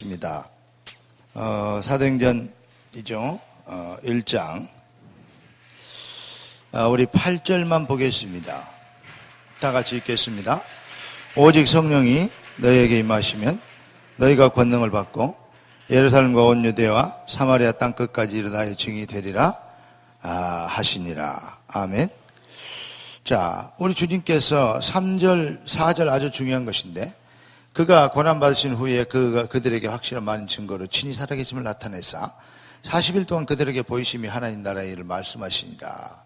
입니다. 사도행전이죠. 1장. 우리 8절만 보겠습니다. 다 같이 읽겠습니다. 오직 성령이 너희에게 임하시면 너희가 권능을 받고 예루살렘과 온 유대와 사마리아 땅 끝까지 이르러 나의 증인이 되리라 하시니라. 아멘. 자, 우리 주님께서 3절, 4절 아주 중요한 것인데, 그가 고난받으신 후에 그들에게 확실한 많은 증거로 친히 살아계심을 나타내사 40일 동안 그들에게 보이심이 하나님 나라의 일을 말씀하시니라.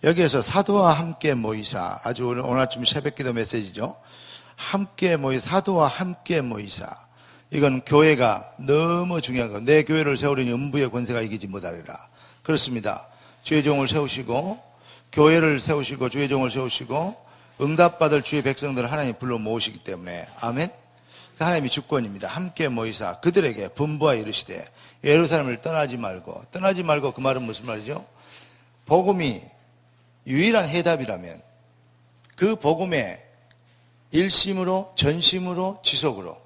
여기에서 사도와 함께 모이사, 아주 오늘 아침 새벽기도 메시지죠. 함께 모이사, 사도와 함께 모이사. 이건 교회가 너무 중요한 거. 내 교회를 세우려니 음부의 권세가 이기지 못하리라. 그렇습니다. 주의 종을 세우시고, 교회를 세우시고, 주의 종을 세우시고, 응답받을 주의 백성들을 하나님이 불러 모으시기 때문에, 아멘. 하나님이 주권입니다. 함께 모이사 그들에게 분부하여 이르시되 예루살렘을 떠나지 말고 그 말은 무슨 말이죠? 복음이 유일한 해답이라면 그 복음의 일심으로, 전심으로, 지속으로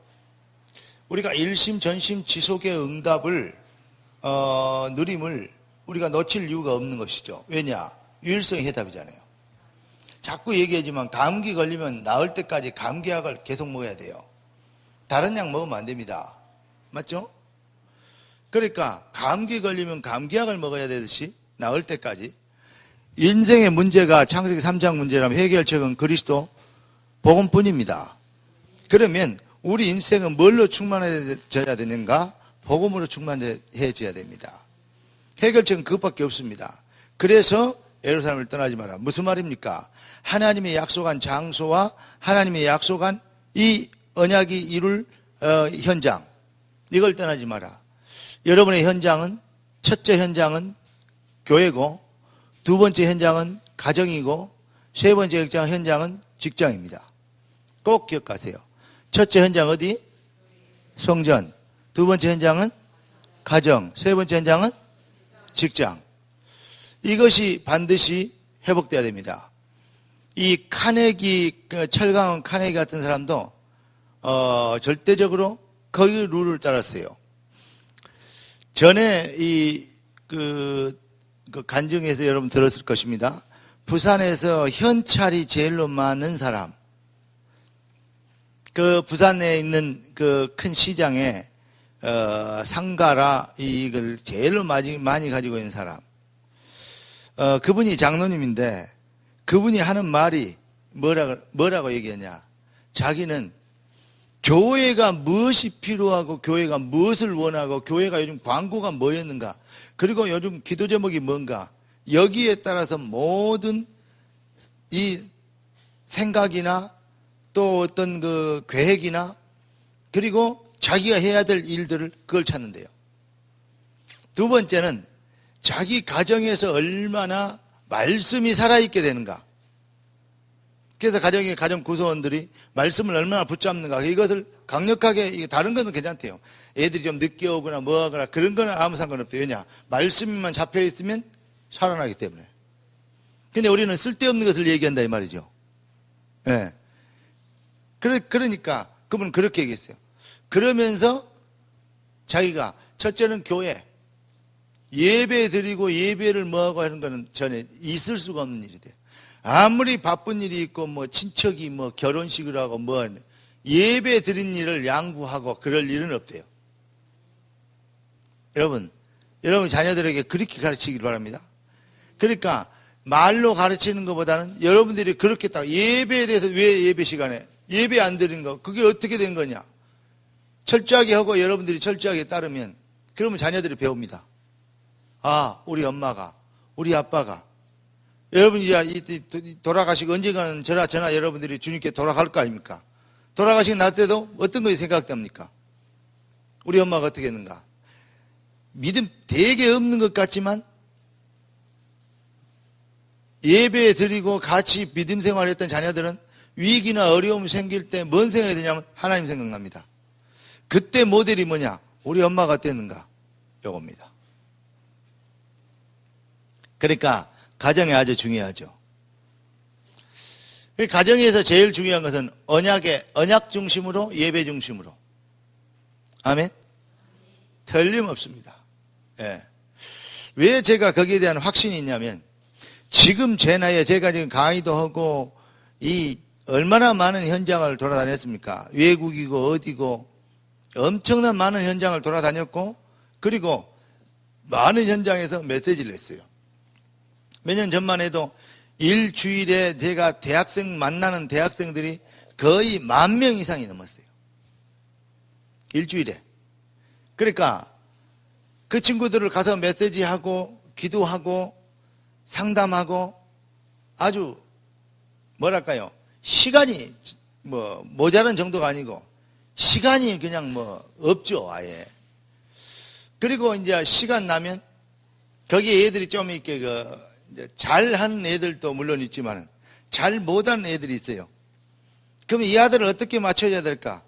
우리가 일심, 전심, 지속의 응답을 누림을 우리가 놓칠 이유가 없는 것이죠. 왜냐? 유일성의 해답이잖아요. 자꾸 얘기하지만 감기 걸리면 나을 때까지 감기약을 계속 먹어야 돼요. 다른 약 먹으면 안 됩니다. 맞죠? 그러니까 감기 걸리면 감기약을 먹어야 되듯이 나을 때까지 인생의 문제가 창세기 3장 문제라면 해결책은 그리스도 복음뿐입니다. 그러면 우리 인생은 뭘로 충만해져야 되는가? 복음으로 충만해져야 됩니다. 해결책은 그것밖에 없습니다. 그래서 예루살렘을 떠나지 마라. 무슨 말입니까? 하나님의 약속한 장소와 하나님의 약속한 이 언약이 이룰 현장, 이걸 떠나지 마라. 여러분의 현장은, 첫째 현장은 교회고, 두 번째 현장은 가정이고, 세 번째 현장은 직장입니다. 꼭 기억하세요. 첫째 현장 어디? 성전. 두 번째 현장은 가정. 세 번째 현장은 직장. 이것이 반드시 회복돼야 됩니다. 이 카네기, 철강원 카네기 같은 사람도 절대적으로 거기 룰을 따랐어요. 전에 그 간증에서 여러분 들었을 것입니다. 부산에서 현찰이 제일로 많은 사람. 그 부산에 있는 그 큰 시장에 상가라 이걸 제일로 많이 가지고 있는 사람. 그분이 장로님인데 그분이 하는 말이 뭐라고 얘기하냐. 자기는 교회가 무엇이 필요하고 교회가 무엇을 원하고 교회가 요즘 광고가 뭐였는가 그리고 요즘 기도 제목이 뭔가 여기에 따라서 모든 이 생각이나 또 어떤 그 계획이나 그리고 자기가 해야 될 일들을 그걸 찾는데요. 두 번째는 자기 가정에서 얼마나 말씀이 살아있게 되는가. 그래서 가정 구성원들이 말씀을 얼마나 붙잡는가. 이것을 강력하게, 다른 거는 괜찮대요. 애들이 좀 늦게 오거나 뭐 하거나 그런 거는 아무 상관없대요. 왜냐? 말씀만 잡혀있으면 살아나기 때문에. 근데 우리는 쓸데없는 것을 얘기한다 이 말이죠. 예. 네. 그러니까 그분은 그렇게 얘기했어요. 그러면서 자기가 첫째는 교회, 예배 드리고 예배를 뭐하고 하는 거는 전에 있을 수가 없는 일이 돼요. 아무리 바쁜 일이 있고 뭐 친척이 뭐 결혼식을 하고 뭐 예배 드린 일을 양보하고 그럴 일은 없대요. 여러분 자녀들에게 그렇게 가르치길 바랍니다. 그러니까 말로 가르치는 것보다는 여러분들이 그렇게 딱 예배에 대해서 왜 예배 시간에 예배 안 드린 거 그게 어떻게 된 거냐 철저하게 하고 여러분들이 철저하게 따르면 그러면 자녀들이 배웁니다. 아, 우리 엄마가, 우리 아빠가. 여러분이 돌아가시고 언젠가는 저나 여러분들이 주님께 돌아갈 거 아닙니까? 돌아가시고 날 때도 어떤 것이 생각됩니까? 우리 엄마가 어떻게 했는가? 믿음 되게 없는 것 같지만 예배 드리고 같이 믿음 생활했던 자녀들은 위기나 어려움이 생길 때 뭔 생각이 드냐면 하나님 생각납니다. 그때 모델이 뭐냐? 우리 엄마가 어땠는가? 요겁니다. 그러니까 가정이 아주 중요하죠. 가정에서 제일 중요한 것은 언약 중심으로 예배 중심으로 아멘? 틀림없습니다. 예. 왜 제가 거기에 대한 확신이 있냐면, 지금 제 나이에 제가 지금 강의도 하고, 얼마나 많은 현장을 돌아다녔습니까? 외국이고, 어디고, 엄청난 많은 현장을 돌아다녔고, 그리고 많은 현장에서 메시지를 했어요. 몇 년 전만 해도 일주일에 제가 만나는 대학생들이 거의 10,000명 이상이 넘었어요. 일주일에. 그러니까 그 친구들을 가서 메시지하고 기도하고 상담하고 아주 뭐랄까요, 시간이 모자란 정도가 아니고 시간이 그냥 없죠, 아예. 그리고 이제 시간 나면 거기에 애들이 좀 이렇게 잘하는 애들도 물론 있지만 잘 못하는 애들이 있어요. 그럼 이 아들을 어떻게 맞춰야 될까?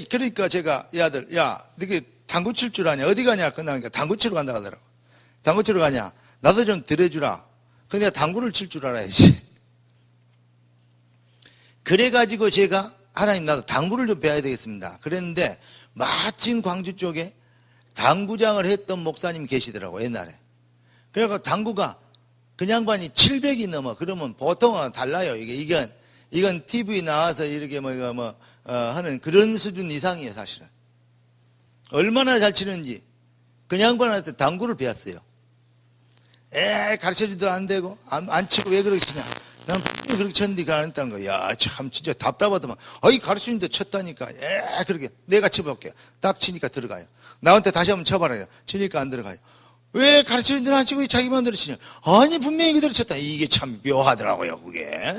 그러니까 제가 이 아들, 야, 너게 당구 칠 줄 아냐? 어디 가냐? 그러니까 당구 치러 간다 하더라고. 당구 치러 가냐? 나도 좀 들어주라. 근데 당구를 칠 줄 알아야지. 그래가지고 제가 하나님, 나도 당구를 좀 배워야 되겠습니다. 그랬는데 마침 광주 쪽에 당구장을 했던 목사님이 계시더라고, 옛날에. 그래서 당구가 그 양반이 700이 넘어. 그러면 보통은 달라요. 이건 TV 나와서 이렇게 하는 그런 수준 이상이에요, 사실은. 얼마나 잘 치는지 그 양반한테 당구를 배웠어요. 가르쳐줘도 안 되고 안 치고 왜 그렇게 치냐? 난 그렇게 쳤는데 안 했다는 거야. 야, 참 진짜 답답하더만. 가르쳐주는데 쳤다니까. 그렇게 내가 쳐볼게요. 딱 치니까 들어가요. 나한테 다시 한번 쳐봐라. 치니까 안 들어가요. 왜 가르치는 데는 안 치고 자기 마음대로 치냐? 아니, 분명히 그대로 쳤다. 이게 참 묘하더라고요, 그게.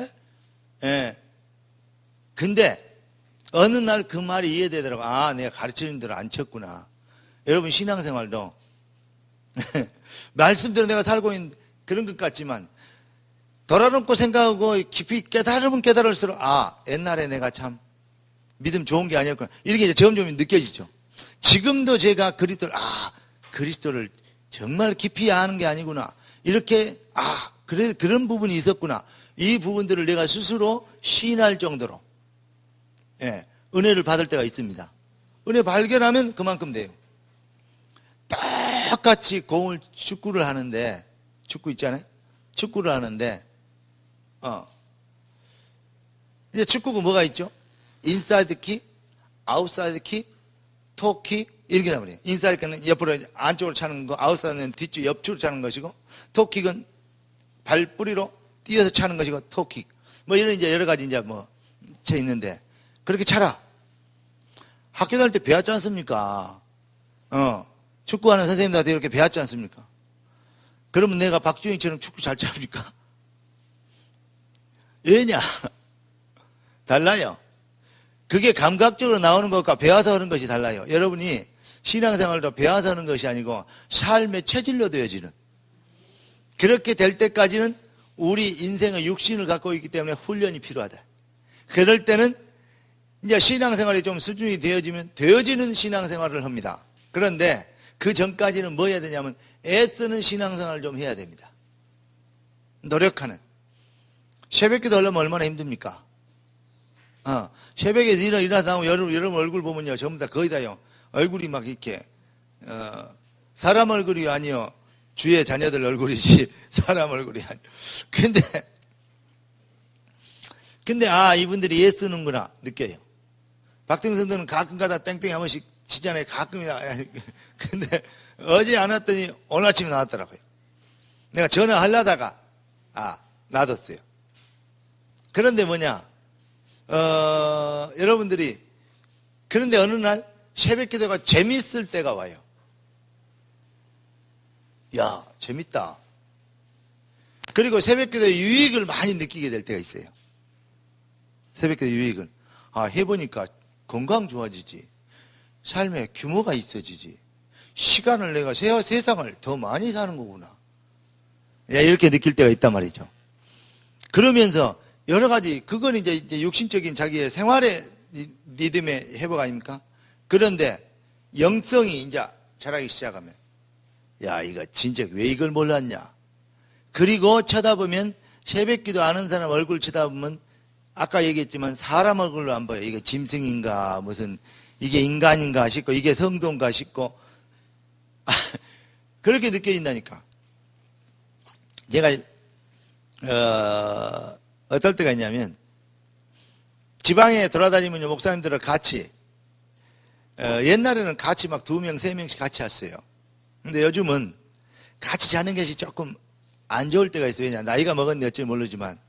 근데 어느 날 그 말이 이해되더라고. 아, 내가 가르치는 대로 안 쳤구나. 여러분, 신앙생활도 말씀대로 내가 살고 있는 그런 것 같지만 돌아놓고 생각하고 깊이 깨달으면 깨달을수록 옛날에 내가 참 믿음 좋은 게 아니었구나. 이렇게 이제 점점 느껴지죠. 지금도 제가 그리스도를 정말 깊이 아는 게 아니구나. 이렇게 그래, 그런 부분이 있었구나. 이 부분들을 내가 스스로 시인할 정도로 은혜를 받을 때가 있습니다. 은혜 발견하면 그만큼 돼요. 똑같이 축구를 하는데, 축구 있잖아요? 축구를 하는데, 이제 축구가 뭐가 있죠? 인사이드 킥, 아웃사이드 킥, 토 킥, 이렇게 나버려요. 인사이드 킥은 옆으로, 안쪽으로 차는 거, 아웃사이드는 뒤쪽, 옆쪽으로 차는 것이고, 토 킥은 발 뿌리로 뛰어서 차는 것이고, 토 킥. 이런 이제 여러 가지 이제 쳐 있는데, 그렇게 차라. 학교 다닐 때 배웠지 않습니까? 축구하는 선생님들한테 이렇게 배웠지 않습니까? 그러면 내가 박주영처럼 축구 잘 차니까? 왜냐? 달라요. 그게 감각적으로 나오는 것과 배워서 하는 것이 달라요. 여러분이 신앙생활도 배워서 하는 것이 아니고 삶의 체질로 되어지는, 그렇게 될 때까지는 우리 인생의 육신을 갖고 있기 때문에 훈련이 필요하다. 그럴 때는 이제 신앙생활이 좀 수준이 되어지는 신앙생활을 합니다. 그런데 그 전까지는 뭐 해야 되냐면 애쓰는 신앙생활을 좀 해야 됩니다. 노력하는. 새벽기도 하려면 얼마나 힘듭니까? 새벽에 일어나서 나오면 여러분 얼굴 보면요, 전부 다 거의 다요. 얼굴이 막 이렇게 사람 얼굴이 아니요, 주의 자녀들 얼굴이지 사람 얼굴이 아니요. 근데 이분들이 애쓰는구나 느껴요. 박정선들은 가끔가다 땡땡이 한 번씩 치잖아요. 가끔이나. 근데 어제 안 왔더니 오늘 아침에 나왔더라고요. 내가 전화하려다가 놔뒀어요. 그런데 여러분들이, 그런데 어느 날 새벽 기도가 재밌을 때가 와요. 야, 재밌다. 그리고 새벽 기도의 유익을 많이 느끼게 될 때가 있어요. 새벽 기도 유익을. 해보니까 건강 좋아지지. 삶에 규모가 있어지지. 시간을 내가 세상을 더 많이 사는 거구나. 이렇게 느낄 때가 있단 말이죠. 그러면서 여러 가지, 그건 이제 육신적인 자기의 생활의 리듬의 회복 아닙니까? 그런데 영성이 이제 자라기 시작하면, 야, 이거 진짜 왜 이걸 몰랐냐? 그리고 쳐다보면, 새벽 기도 아는 사람 얼굴 쳐다보면 아까 얘기했지만 사람 얼굴로 안 보여. 이게 짐승인가 무슨 이게 인간인가 싶고 이게 성도인가 싶고 그렇게 느껴진다니까. 제가 어떨 때가 있냐면 지방에 돌아다니면 목사님들과 같이 옛날에는 같이 막 2명, 3명씩 같이 왔어요. 근데 요즘은 같이 자는 것이 조금 안 좋을 때가 있어요. 왜냐 나이가 먹었는지 어찌 모르지만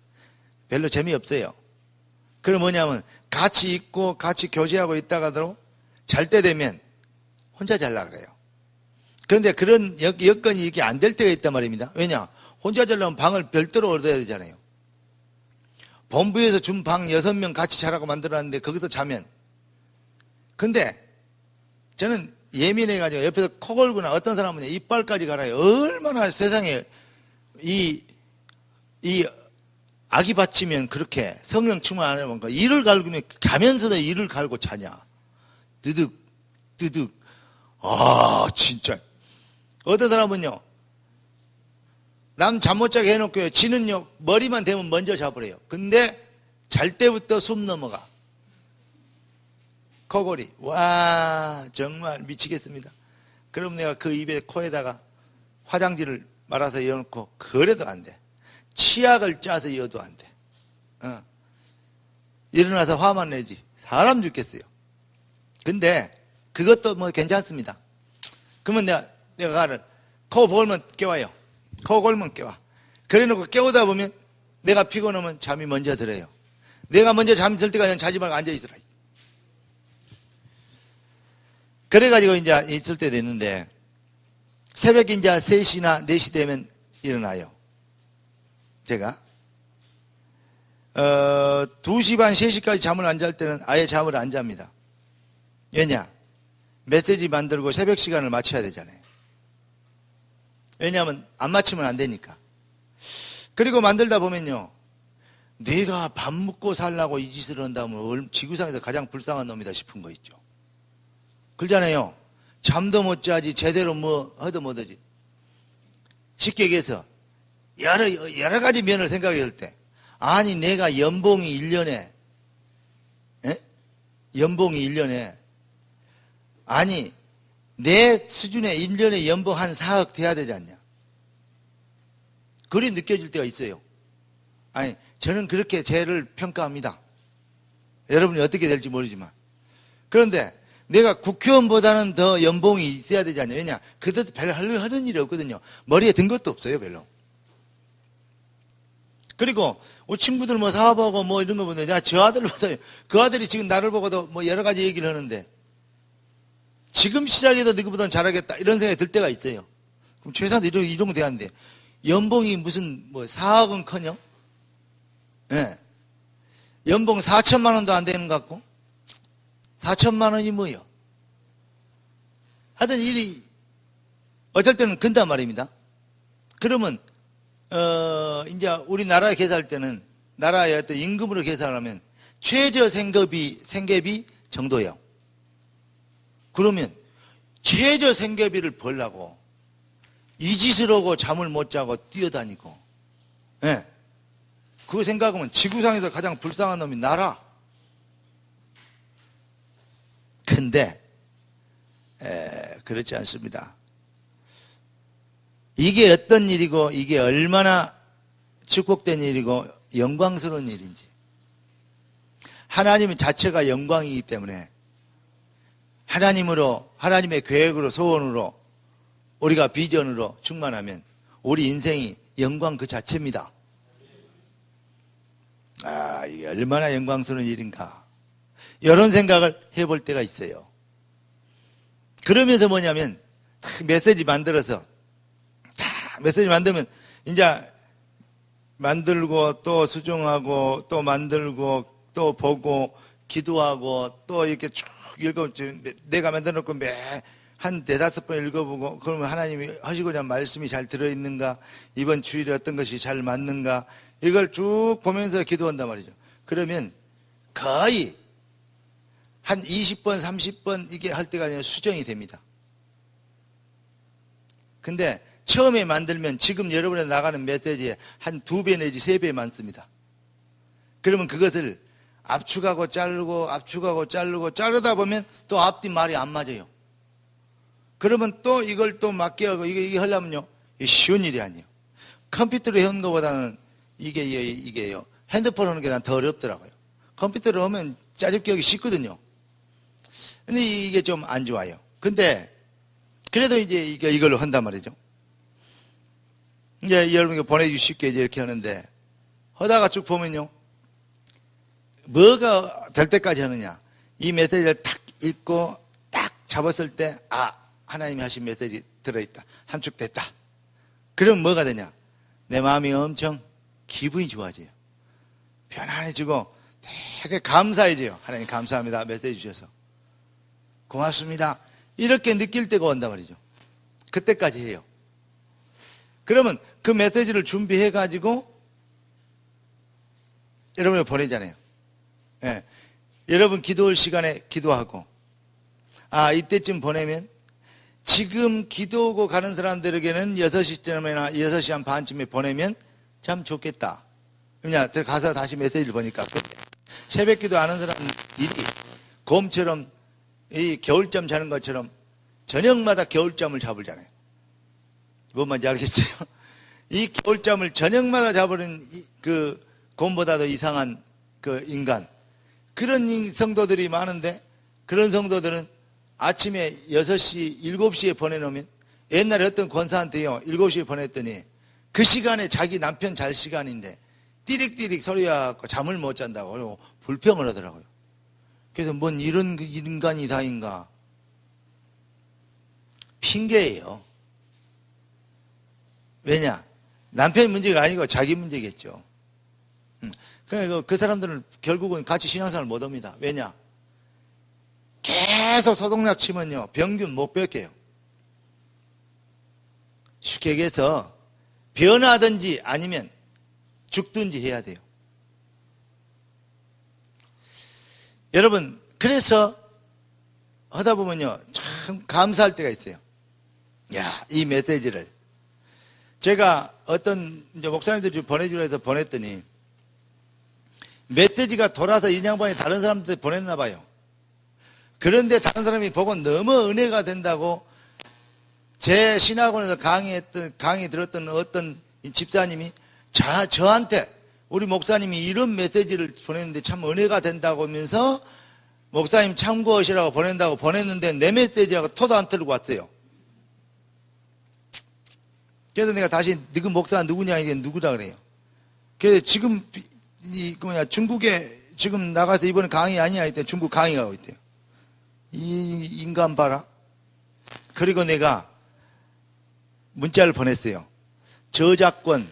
별로 재미없어요. 그럼 뭐냐면 같이 있고 같이 교제하고 있다가도 잘 때 되면 혼자 자려고 그래요. 그런데 그런 여건이 이게 안 될 때가 있단 말입니다. 왜냐 혼자 자려면 방을 별도로 얻어야 되잖아요. 본부에서 준 방 6명 같이 자라고 만들었는데 거기서 자면, 근데 저는 예민해가지고 옆에서 코 골거나 어떤 사람은 이빨까지 갈아요. 얼마나 세상에 이 아기 받치면 그렇게 성령 충만 안 해보니까 이를 갈구면 가면서도 이를 갈고 자냐. 드득 진짜 어떤 사람은요 남 잠 못 자게 해놓고요 지는요 머리만 대면 먼저 자버려요. 근데 잘 때부터 숨 넘어가. 코골이. 와 정말 미치겠습니다. 그럼 내가 그 입에 코에다가 화장지를 말아서 이어놓고 그래도 안 돼. 치약을 짜서 이어도 안 돼. 일어나서 화만 내지. 사람 죽겠어요. 근데 그것도 뭐 괜찮습니다. 그러면 내가 가를 코 골면 깨워요. 코 골면 깨워. 그래놓고 깨우다 보면 내가 피곤하면 잠이 먼저 들어요. 내가 먼저 잠이 들 때까지 자지 말고 앉아있으라. 그래가지고 이제 있을 때 됐는데 새벽에 이제 3시나 4시 되면 일어나요. 제가 2시 반 3시까지 잠을 안 잘 때는 아예 잠을 안 잡니다. 왜냐 메시지 만들고 새벽 시간을 맞춰야 되잖아요. 왜냐하면 안 맞추면 안 되니까. 그리고 만들다 보면요 내가 밥 먹고 살라고 이 짓을 한다면 지구상에서 가장 불쌍한 놈이다 싶은 거 있죠. 그러잖아요. 잠도 못 자지 제대로 뭐 하도 못하지. 쉽게 얘기해서 여러 가지 면을 생각해 볼 때 아니 내가 연봉이 1년에 연봉이 1년에 아니 내 수준에 1년에 연봉 한 4억 돼야 되지 않냐. 그리 느껴질 때가 있어요. 아니 저는 그렇게 죄를 평가합니다. 여러분이 어떻게 될지 모르지만. 그런데 내가 국회의원보다는 더 연봉이 있어야 되지 않냐. 왜냐 그것도 별로 하는 일이 없거든요. 머리에 든 것도 없어요 별로. 그리고 우리 친구들 뭐 사업하고 뭐 이런 거 보는데 내가 저 아들보다 그 아들이 지금 나를 보고도 뭐 여러 가지 얘기를 하는데 지금 시작해도 너희보다는 잘하겠다 이런 생각이 들 때가 있어요. 그럼 최소한 이런 거 돼야 하는데 연봉이 무슨 뭐 4억은 커녕? 예. 연봉 4천만 원도 안 되는 것 같고 4천만 원이 뭐요? 하여튼 일이 어쩔 때는 근단 말입니다. 그러면 이제 우리나라에 계산할 때는 나라의 어떤 임금으로 계산하면 최저 생계비 정도예요. 그러면 최저 생계비를 벌라고 이 짓을 하고 잠을 못 자고 뛰어다니고, 예. 그거 생각하면 지구상에서 가장 불쌍한 놈이 나라. 근데 그렇지 않습니다. 이게 어떤 일이고 이게 얼마나 축복된 일이고 영광스러운 일인지. 하나님 자체가 영광이기 때문에 하나님으로 하나님의 계획으로 소원으로 우리가 비전으로 충만하면 우리 인생이 영광 그 자체입니다. 이게 얼마나 영광스러운 일인가 이런 생각을 해볼 때가 있어요. 그러면서 뭐냐면 메시지 만들어서 메시지 만들면 이제 만들고 또 수정하고 또 만들고 또 보고 기도하고 또 이렇게 쭉 읽어 내가 만들어 놓고 한 4-5번 읽어보고 그러면 하나님이 하시고자 하는 말씀이 잘 들어있는가 이번 주일에 어떤 것이 잘 맞는가 이걸 쭉 보면서 기도한단 말이죠. 그러면 거의 한 20번 30번 이게 할 때가 아니라 수정이 됩니다. 근데 처음에 만들면 지금 여러분에 나가는 메시지에 한 2배 내지 3배 많습니다. 그러면 그것을 압축하고 자르고 압축하고 자르다 보면 또 앞뒤 말이 안 맞아요. 그러면 또 이걸 또 맞게 하고 이게 하려면요, 쉬운 일이 아니에요. 컴퓨터로 해온 것보다는 이게요, 핸드폰 하는 게 난 더 어렵더라고요. 컴퓨터로 하면 짜집기 하기 쉽거든요. 근데 이게 좀 안 좋아요. 근데 그래도 이제 이걸로 한단 말이죠. 이제 여러분께 보내주실게 이렇게 하는데, 하다가 쭉 보면요, 뭐가 될 때까지 하느냐. 이 메시지를 탁 읽고 딱 잡았을 때, 하나님이 하신 메시지 들어있다. 함축됐다. 그럼 뭐가 되냐? 내 마음이 엄청 기분이 좋아져요. 편안해지고 되게 감사해져요. 하나님 감사합니다. 메시지 주셔서. 고맙습니다. 이렇게 느낄 때가 온단 말이죠. 그때까지 해요. 그러면 그 메시지를 준비해가지고 여러분이 보내잖아요. 예. 여러분 기도할 시간에 기도하고, 이때쯤 보내면 지금 기도하고 가는 사람들에게는 6시쯤이나 6시 한 반쯤에 보내면 참 좋겠다. 그냥 가서 다시 메시지를 보니까 새벽 기도 하는 사람들이 곰처럼 이 겨울잠 자는 것처럼 저녁마다 겨울잠을 잡으잖아요. 뭔 말인지 알겠어요? 이 겨울잠을 저녁마다 자버린 그 곰보다도 이상한 그 인간, 그런 성도들이 많은데, 그런 성도들은 아침에 6시, 7시에 보내놓으면, 옛날에 어떤 권사한테요, 7시에 보냈더니 그 시간에 자기 남편 잘 시간인데 띠릭띠릭 소리하고 잠을 못 잔다고 그러고 불평을 하더라고요. 그래서 뭔 이런 인간이 다인가. 핑계예요. 왜냐? 남편의 문제가 아니고 자기 문제겠죠. 그러니까 그 사람들은 결국은 같이 신앙생활을 못 합니다. 왜냐? 계속 소독약 치면요, 병균 못 뺏겨요. 쉽게 얘기해서 변하든지 아니면 죽든지 해야 돼요. 여러분, 그래서 하다 보면요, 참 감사할 때가 있어요. 야, 이 메시지를 제가 어떤 이제 목사님들이 보내주려 해서 보냈더니 메시지가 돌아서 이 양반이 다른 사람들한테 보냈나 봐요. 그런데 다른 사람이 보고 너무 은혜가 된다고, 제 신학원에서 강의 들었던 어떤 집사님이 저한테 우리 목사님이 이런 메시지를 보냈는데 참 은혜가 된다고 하면서 목사님 참고하시라고 보낸다고 보냈는데 내 메시지하고 토도 안 틀고 왔어요. 그래서 내가 다시 그 목사 누구냐, 이게 누구다 그래요. 그래서 지금 중국에 지금 나가서 이번에 강의 아니야 했더니 중국 강의 가고 있대요. 이 인간 봐라. 그리고 내가 문자를 보냈어요. 저작권,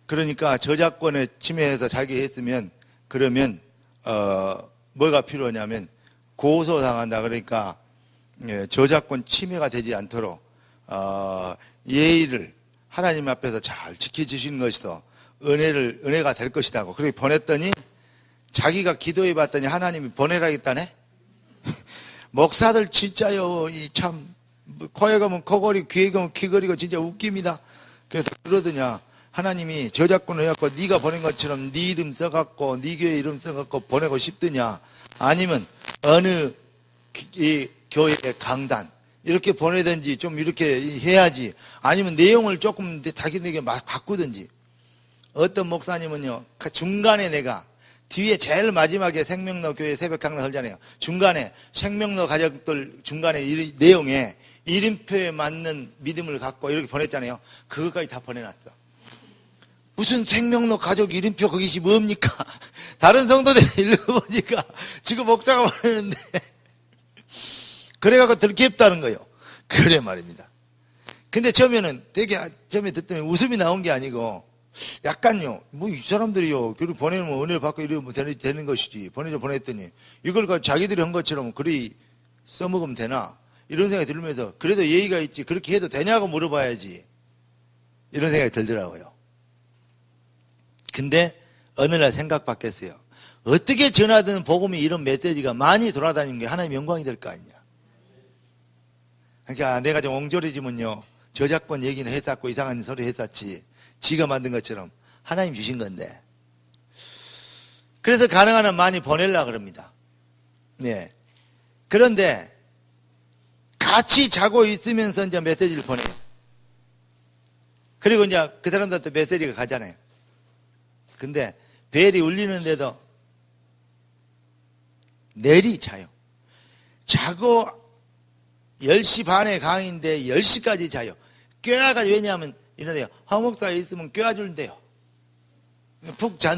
그러니까 저작권에 침해해서 자기 했으면 그러면 뭐가 필요하냐면 고소당한다. 그러니까 저작권 침해가 되지 않도록 예의를 하나님 앞에서 잘 지켜주시는 것이 더 은혜가 될 것이라고 그렇게 보냈더니 자기가 기도해 봤더니 하나님이 보내라 했다네. 목사들 진짜요, 이 참 코에 가면 코걸이, 귀에 가면 귀걸이고 진짜 웃깁니다. 그래서 그러더냐, 하나님이 저작권을 해갖고 네가 보낸 것처럼 네 이름 써갖고 네 교회 이름 써갖고 보내고 싶더냐, 아니면 어느 이 교회의 강단 이렇게 보내든지 좀 이렇게 해야지, 아니면 내용을 조금 자기에게 바꾸든지. 어떤 목사님은요, 중간에 내가 뒤에 제일 마지막에 생명로 교회 새벽 강단 하잖아요. 중간에 생명로 가족들 중간에 내용에 이름표에 맞는 믿음을 갖고 이렇게 보냈잖아요. 그것까지 다 보내놨어. 무슨 생명로 가족 이름표 그것이 뭡니까? 다른 성도들 읽어보니까 지금 목사가 보내는데 그래갖고 들켰다는 거예요. 그래 말입니다. 근데 처음에 듣더니 웃음이 나온 게 아니고 약간요, 뭐 이 사람들이요, 그리고 보내면 은혜를 받고 이러면 되는 것이지. 보냈더니 이걸 자기들이 한 것처럼 그리 써먹으면 되나? 이런 생각이 들면서 그래도 예의가 있지. 그렇게 해도 되냐고 물어봐야지. 이런 생각이 들더라고요. 근데 어느 날 생각 바뀌었어요. 어떻게 전하든 복음이 이런 메시지가 많이 돌아다니는 게 하나님의 영광이 될 거 아니냐. 그러니까 내가 좀 옹졸해지면요, 저작권 얘기는 했었고 이상한 소리 했었지. 지가 만든 것처럼 하나님 주신 건데. 그래서 가능한 한 많이 보내려고 그럽니다. 네. 그런데 같이 자고 있으면서 이제 메시지를 보내요. 그리고 이제 그 사람들한테 메시지가 가잖아요. 근데 벨이 울리는데도 내리 자요. 자고 10시 반에 강의인데 10시까지 자요. 껴가지고, 왜냐하면 이런데요, 화목사에 있으면 껴줄대요. 푹 잔.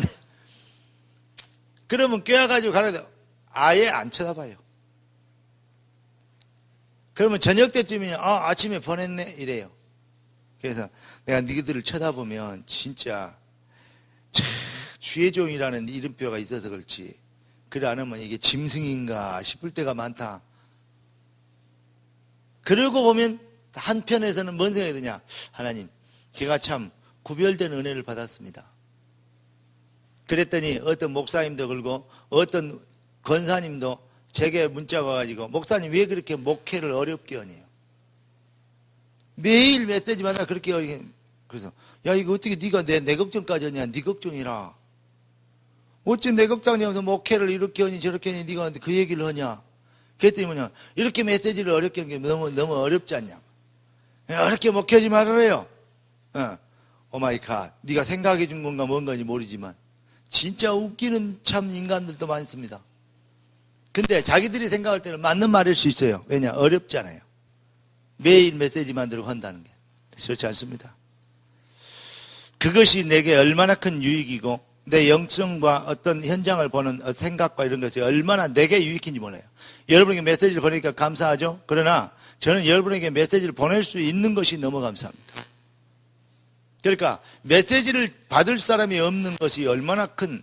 그러면 껴가지고 가는데 아예 안 쳐다봐요. 그러면 저녁 때쯤이면 아침에 보냈네 이래요. 그래서 내가 너희들을 쳐다보면 진짜 주의 종이라는 이름표가 있어서 그렇지, 그래 안 하면 이게 짐승인가 싶을 때가 많다. 그러고 보면 한편에서는 뭔 생각이 드냐, 하나님 제가 참 구별된 은혜를 받았습니다. 그랬더니 어떤 목사님도 그러고 어떤 권사님도 제게 문자가 와가지고, 목사님 왜 그렇게 목회를 어렵게 하네요. 매일 메시지마다 그렇게 하니. 그래서 야, 이거 어떻게 네가 내 걱정까지 하냐. 네 걱정이라. 어째 내 걱정하면서 목회를 이렇게 하니 저렇게 하니 네가 그 얘기를 하냐. 그랬더니 뭐냐, 이렇게 메시지를 어렵게 한 게 너무 어렵지 않냐. 어렵게 목회하지 말아래요. 오마이갓, 네가 생각해 준 건가 뭔 건지 모르지만 진짜 웃기는 참 인간들도 많습니다. 근데 자기들이 생각할 때는 맞는 말일 수 있어요. 왜냐, 어렵잖아요. 매일 메시지 만들고 한다는 게. 그렇지 않습니다. 그것이 내게 얼마나 큰 유익이고 내 영성과 어떤 현장을 보는 생각과 이런 것이 얼마나 내게 유익인지 몰라요. 여러분에게 메시지를 보내니까 감사하죠. 그러나 저는 여러분에게 메시지를 보낼 수 있는 것이 너무 감사합니다. 그러니까 메시지를 받을 사람이 없는 것이 얼마나 큰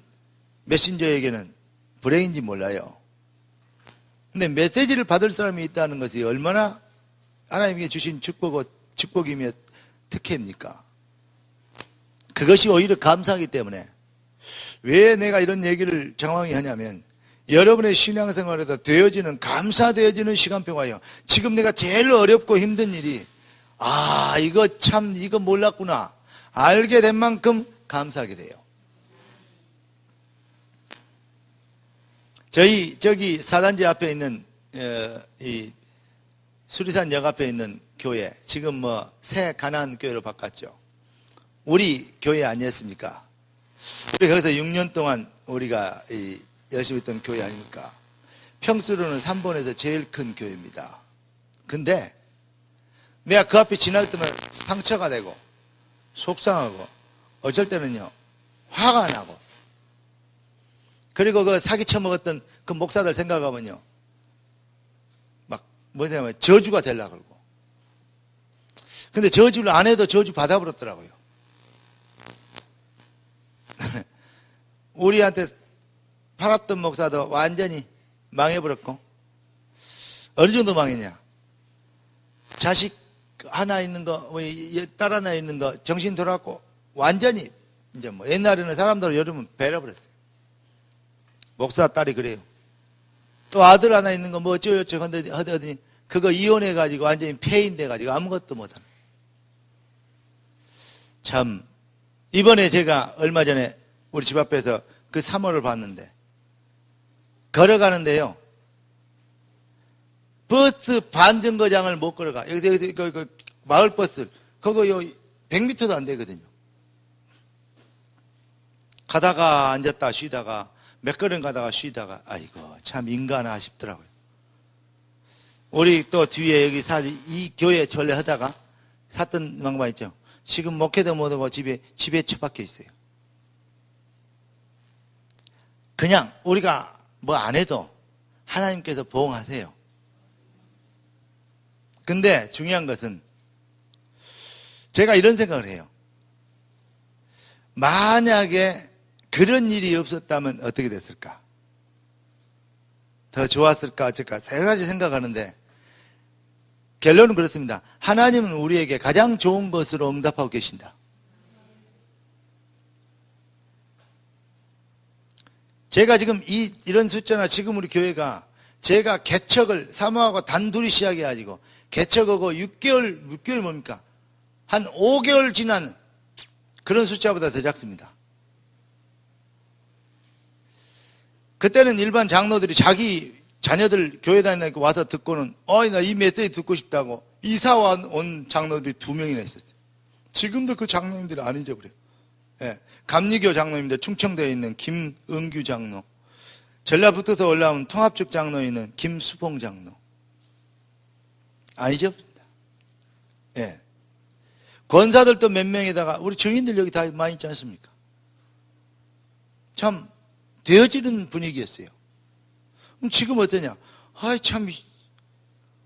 메신저에게는 불행인지 몰라요. 근데 메시지를 받을 사람이 있다는 것이 얼마나 하나님께 주신 축복이며 특혜입니까? 그것이 오히려 감사하기 때문에. 왜 내가 이런 얘기를 장황히 하냐면, 여러분의 신앙생활에서 되어지는, 감사되어지는 시간표가 와요. 지금 내가 제일 어렵고 힘든 일이, 이거 몰랐구나. 알게 된 만큼 감사하게 돼요. 저기 사단지 앞에 있는 이 수리산역 앞에 있는 교회, 지금 새 가나안 교회로 바꿨죠. 우리 교회 아니었습니까? 우리 거기서 6년 동안 우리가 열심히 했던 교회 아닙니까? 평수로는 3번에서 제일 큰 교회입니다. 근데 내가 그 앞에 지날 때만 상처가 되고 속상하고 어쩔 때는요 화가 나고, 그리고 그 사기 쳐먹었던 그 목사들 생각하면요 뭐 생각하면 저주가 되려고 그러고. 근데 저주를 안 해도 저주 받아버렸더라고요. 우리한테 팔았던 목사도 완전히 망해버렸고. 어느 정도 망했냐, 자식 하나 있는 거, 딸 하나 있는 거 정신 돌아왔고 완전히 이제 옛날에는 사람들 여름은 배려버렸어요. 목사 딸이 그래요. 또 아들 하나 있는 거 어쩌고저쩌고 하더니 그거 이혼해가지고 완전히 폐인돼가지고 아무것도 못하는. 참, 이번에 제가 얼마 전에 우리 집 앞에서 그 3호를 봤는데, 걸어가는데요 버스 반정거장을 못 걸어가. 여기서 그 마을 버스 그거 100m도 안 되거든요. 가다가 앉았다 쉬다가 몇 걸음 가다가 쉬다가, 아이고 참 인간아 싶더라고요. 우리 또 뒤에 여기 이 교회 전례 하다가 샀던 양반 있죠. 지금 목회도 못하고 집에 처박혀 있어요. 그냥 우리가 뭐 안 해도 하나님께서 보응하세요. 근데 중요한 것은 제가 이런 생각을 해요. 만약에 그런 일이 없었다면 어떻게 됐을까? 더 좋았을까 어쩔까 세 가지 생각하는데, 결론은 그렇습니다. 하나님은 우리에게 가장 좋은 것으로 응답하고 계신다. 제가 지금 이런 숫자나 지금 우리 교회가 제가 개척을 사모하고 단둘이 시작해가지고 개척하고 6개월 뭡니까? 한 5개월 지난 그런 숫자보다 더 작습니다. 그때는 일반 장로들이 자기 자녀들 교회 다니니까 와서 듣고는 나 이 메시지 듣고 싶다고 이사 온 장로들이 2명이나 있었어요. 지금도 그 장로님들이 안 잊어버려요. 예, 감리교 장로님들 충청도에 있는 김은규 장로, 전라북도에서 올라온 통합적 장로에 있는 김수봉 장로. 안 잊어버립니다. 예. 권사들도 몇 명에다가 우리 증인들 여기 다 많이 있지 않습니까? 참 되어지는 분위기였어요. 그럼 지금 어떠냐? 참,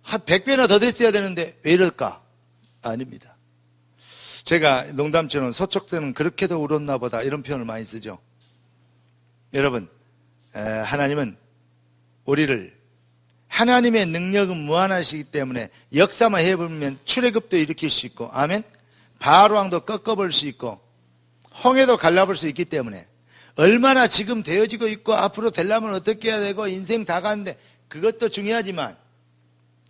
한 100배나 더 됐어야 되는데 왜 이럴까? 아닙니다. 제가 농담처럼 서척대는 그렇게도 울었나 보다 이런 표현을 많이 쓰죠. 여러분, 하나님은 우리를, 하나님의 능력은 무한하시기 때문에 역사만 해보면 출애굽도 일으킬 수 있고, 아멘? 바로왕도 꺾어볼 수 있고 홍해도 갈라볼 수 있기 때문에 얼마나 지금 되어지고 있고 앞으로 되려면 어떻게 해야 되고 인생 다 가는데, 그것도 중요하지만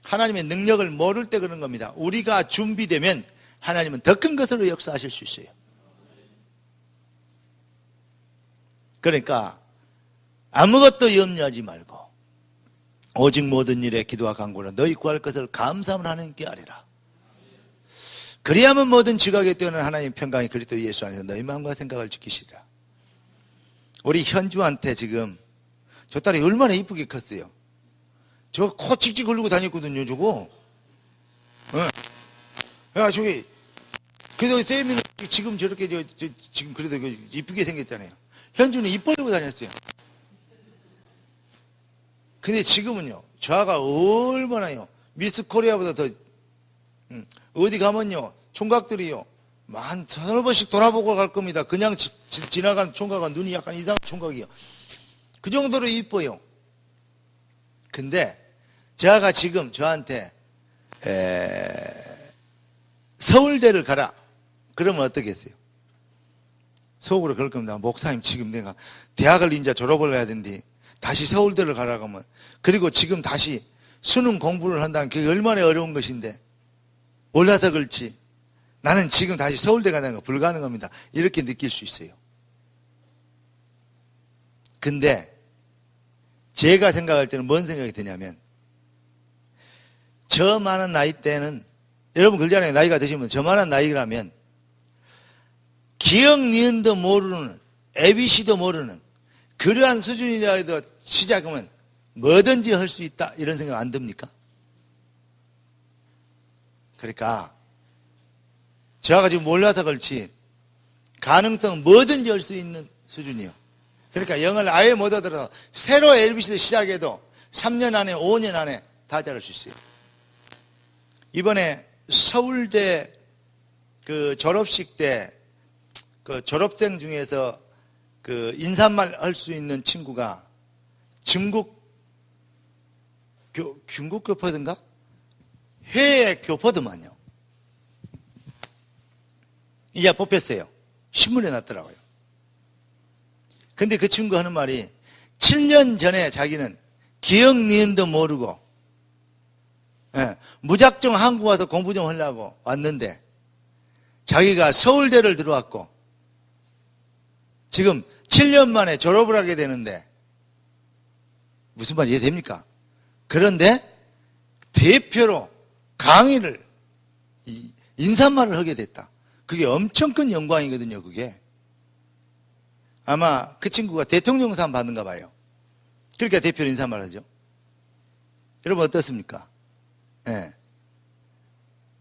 하나님의 능력을 모를 때 그런 겁니다. 우리가 준비되면 하나님은 더 큰 것으로 역사하실 수 있어요. 그러니까 아무것도 염려하지 말고 오직 모든 일에 기도와 간구로 너희 구할 것을 감사함을 하나님께 아뢰라. 그리하면 모든 지각에 뛰어난 하나님의 평강이 그리스도 예수 안에서 너희 마음과 생각을 지키시리라. 우리 현주한테 지금 저 딸이 얼마나 이쁘게 컸어요. 저 코 찍찍 흘리고 다녔거든요, 저거. 야, 저기, 그래도 쌤이는 지금 저렇게, 지금 그래도 이쁘게 생겼잖아요. 현주는 입 벌리고 다녔어요. 근데 지금은요, 저가 얼마나요, 미스 코리아보다 더, 어디 가면요, 총각들이요, 서너 번씩 돌아보고 갈 겁니다. 그냥 지나간 총각은 눈이 약간 이상한 총각이요. 그 정도로 이뻐요. 근데, 제가 지금 저한테, 서울대를 가라. 그러면 어떻겠어요? 속으로 그럴 겁니다. 목사님, 지금 내가 대학을 이제 졸업을 해야 되는데, 다시 서울대를 가라고 하면, 그리고 지금 다시 수능 공부를 한다는 게 얼마나 어려운 것인데, 몰라서 그렇지. 나는 지금 다시 서울대 가는 거 불가능합니다. 이렇게 느낄 수 있어요. 근데, 제가 생각할 때는 뭔 생각이 드냐면, 저 많은 나이 때는, 여러분 그러잖아요. 나이가 드시면 저 많은 나이라면 기억 니은도 모르는, ABC도 모르는 그러한 수준이라 해도 시작하면 뭐든지 할 수 있다, 이런 생각 안 듭니까? 그러니까 제가 지금 몰라서 그렇지 가능성 뭐든지 할 수 있는 수준이요. 그러니까 영어를 아예 못 알아들어서 새로 ABC도 시작해도 3년 안에 5년 안에 다 잘할 수 있어요. 이번에 서울대 그 졸업식 때 그 졸업생 중에서 그 인사말 할 수 있는 친구가 중국 교포든가? 해외 교포더만요. 이제 뽑혔어요. 신문에 났더라고요. 근데 그 친구 하는 말이 7년 전에 자기는 기억 니은도 모르고 무작정 한국 와서 공부 좀 하려고 왔는데 자기가 서울대를 들어왔고 지금 7년 만에 졸업을 하게 되는데 무슨 말 이해됩니까? 그런데 대표로 강의를 인사말을 하게 됐다. 그게 엄청 큰 영광이거든요. 그게 아마 그 친구가 대통령상 받는가 봐요. 그러니까 대표로 인사말 하죠. 여러분 어떻습니까? 네.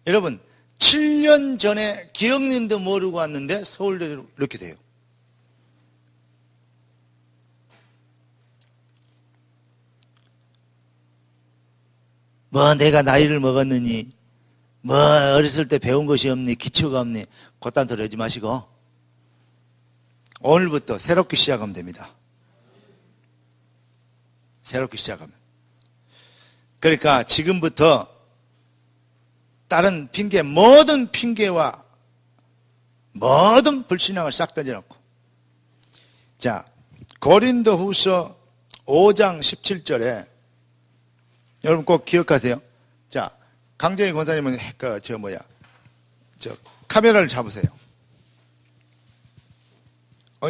여러분 7년 전에 기억님도 모르고 왔는데 서울대로 이렇게 돼요. 뭐 내가 나이를 먹었느니 뭐 어렸을 때 배운 것이 없니 기초가 없니 그딴 소리 하지 마시고 오늘부터 새롭게 시작하면 됩니다. 새롭게 시작하면. 그러니까 지금부터 다른 핑계, 모든 핑계와 모든 불신앙을 싹 던져놓고 자 고린도후서 5장 17절에 여러분 꼭 기억하세요. 자 강정희 권사님은 카메라를 잡으세요.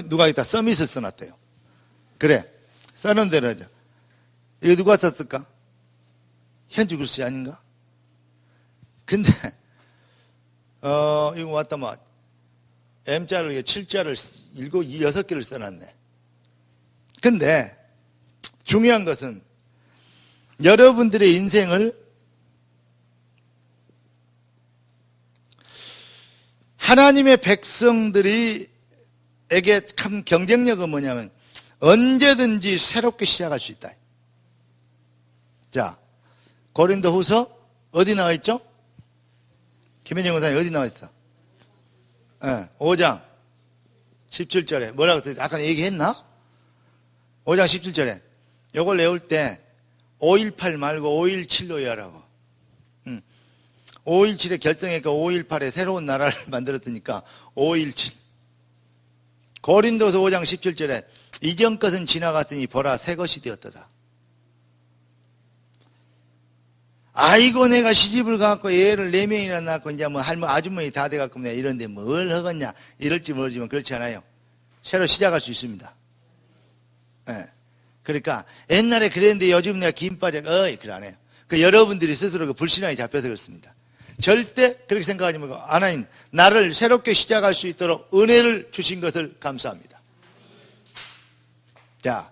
누가 여기다 서밋을 써놨대요. 그래 써놓은 대로 하자. 이거 누가 썼을까? 현주 글씨 아닌가? 근데 이거 왔다 뭐 M자를 7자를 6개를 써놨네. 근데 중요한 것은 여러분들의 인생을 하나님의 백성들이 에게 참 경쟁력은 뭐냐면 언제든지 새롭게 시작할 수 있다. 자, 고린도후서 어디 나와 있죠? 김현정 권사님 어디 나와 있어? 5장 17절에 뭐라고 써있어? 아까 얘기했나? 5장 17절에 요걸 외울 때 518 말고 517로 외우라고. 517에 결성했고 518에 새로운 나라를 만들었으니까 517. 고린도서 5장 17절에 이전 것은 지나갔으니 보라 새 것이 되었도다. 아이고 내가 시집을 가고 애를 4명이나 낳고 이제 뭐 할머니 아주머니 다 돼갖고 내가 이런데 뭘 하겠냐 이럴지 모르지만 그렇지 않아요. 새로 시작할 수 있습니다. 네. 그러니까 옛날에 그랬는데 요즘 내가 김 빠져 그래 안 해요. 그 여러분들이 스스로 그 불신앙에 잡혀서 그렇습니다. 절대 그렇게 생각하지 말고 하나님 나를 새롭게 시작할 수 있도록 은혜를 주신 것을 감사합니다. 자,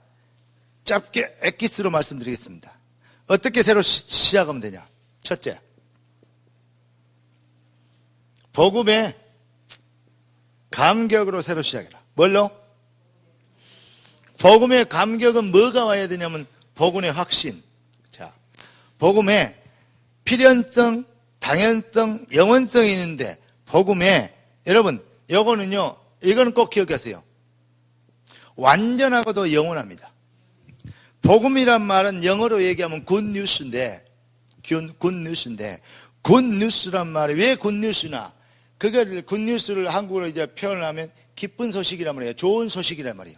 짧게 엑기스로 말씀드리겠습니다. 어떻게 새로 시작하면 되냐? 첫째, 복음의 감격으로 새로 시작해라. 뭘로? 복음의 감격은 뭐가 와야 되냐면 복음의 확신. 자, 복음의 필연성, 당연성, 영원성이 있는데 복음에 여러분 요거는요 이거는 꼭 기억하세요. 완전하고도 영원합니다. 복음이란 말은 영어로 얘기하면 굿뉴스인데 굿뉴스란 말이 왜 굿뉴스나 그걸 굿뉴스를 한국어로 이제 표현을 하면 기쁜 소식이란 말이에요. 좋은 소식이란 말이에요.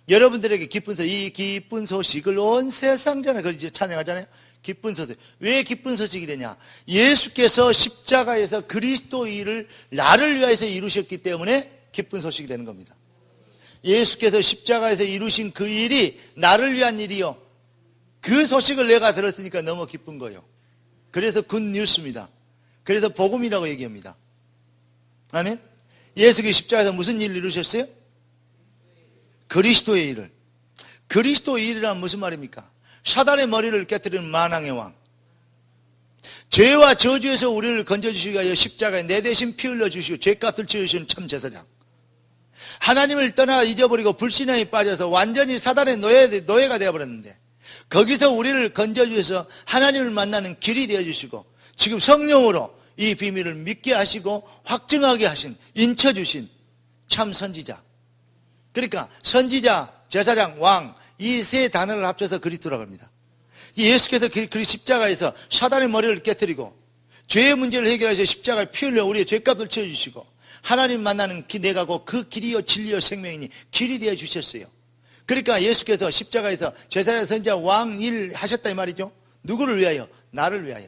여러분들에게 이 기쁜 소식을 온 세상 전에 그걸 이제 찬양하잖아요. 기쁜 소식. 왜 기쁜 소식이 되냐? 예수께서 십자가에서 그리스도의 일을 나를 위해서 이루셨기 때문에 기쁜 소식이 되는 겁니다. 예수께서 십자가에서 이루신 그 일이 나를 위한 일이요. 그 소식을 내가 들었으니까 너무 기쁜 거예요. 그래서 굿뉴스입니다. 그래서 복음이라고 얘기합니다. 아멘? 예수께서 십자가에서 무슨 일을 이루셨어요? 그리스도의 일을. 그리스도의 일이란 무슨 말입니까? 사단의 머리를 깨뜨리는 만왕의 왕. 죄와 저주에서 우리를 건져주시기 위하여 십자가에 내 대신 피 흘려주시고 죄값을 치르시는 참 제사장. 하나님을 떠나 잊어버리고 불신앙에 빠져서 완전히 사단의 노예가 되어버렸는데 거기서 우리를 건져주셔서 하나님을 만나는 길이 되어주시고 지금 성령으로 이 비밀을 믿게 하시고 확증하게 하신 인쳐주신 참 선지자. 그러니까 선지자, 제사장, 왕 이 세 단어를 합쳐서 그리스도라고 합니다. 예수께서 그 십자가에서 사단의 머리를 깨뜨리고 죄의 문제를 해결하셔서 십자가에 피 흘려 우리의 죄값을 치러주시고 하나님 만나는 내가 곧 그 길이요 진리요 생명이니 길이 되어 주셨어요. 그러니까 예수께서 십자가에서 제사장, 선지자, 왕 일 하셨다 이 말이죠. 누구를 위하여? 나를 위하여.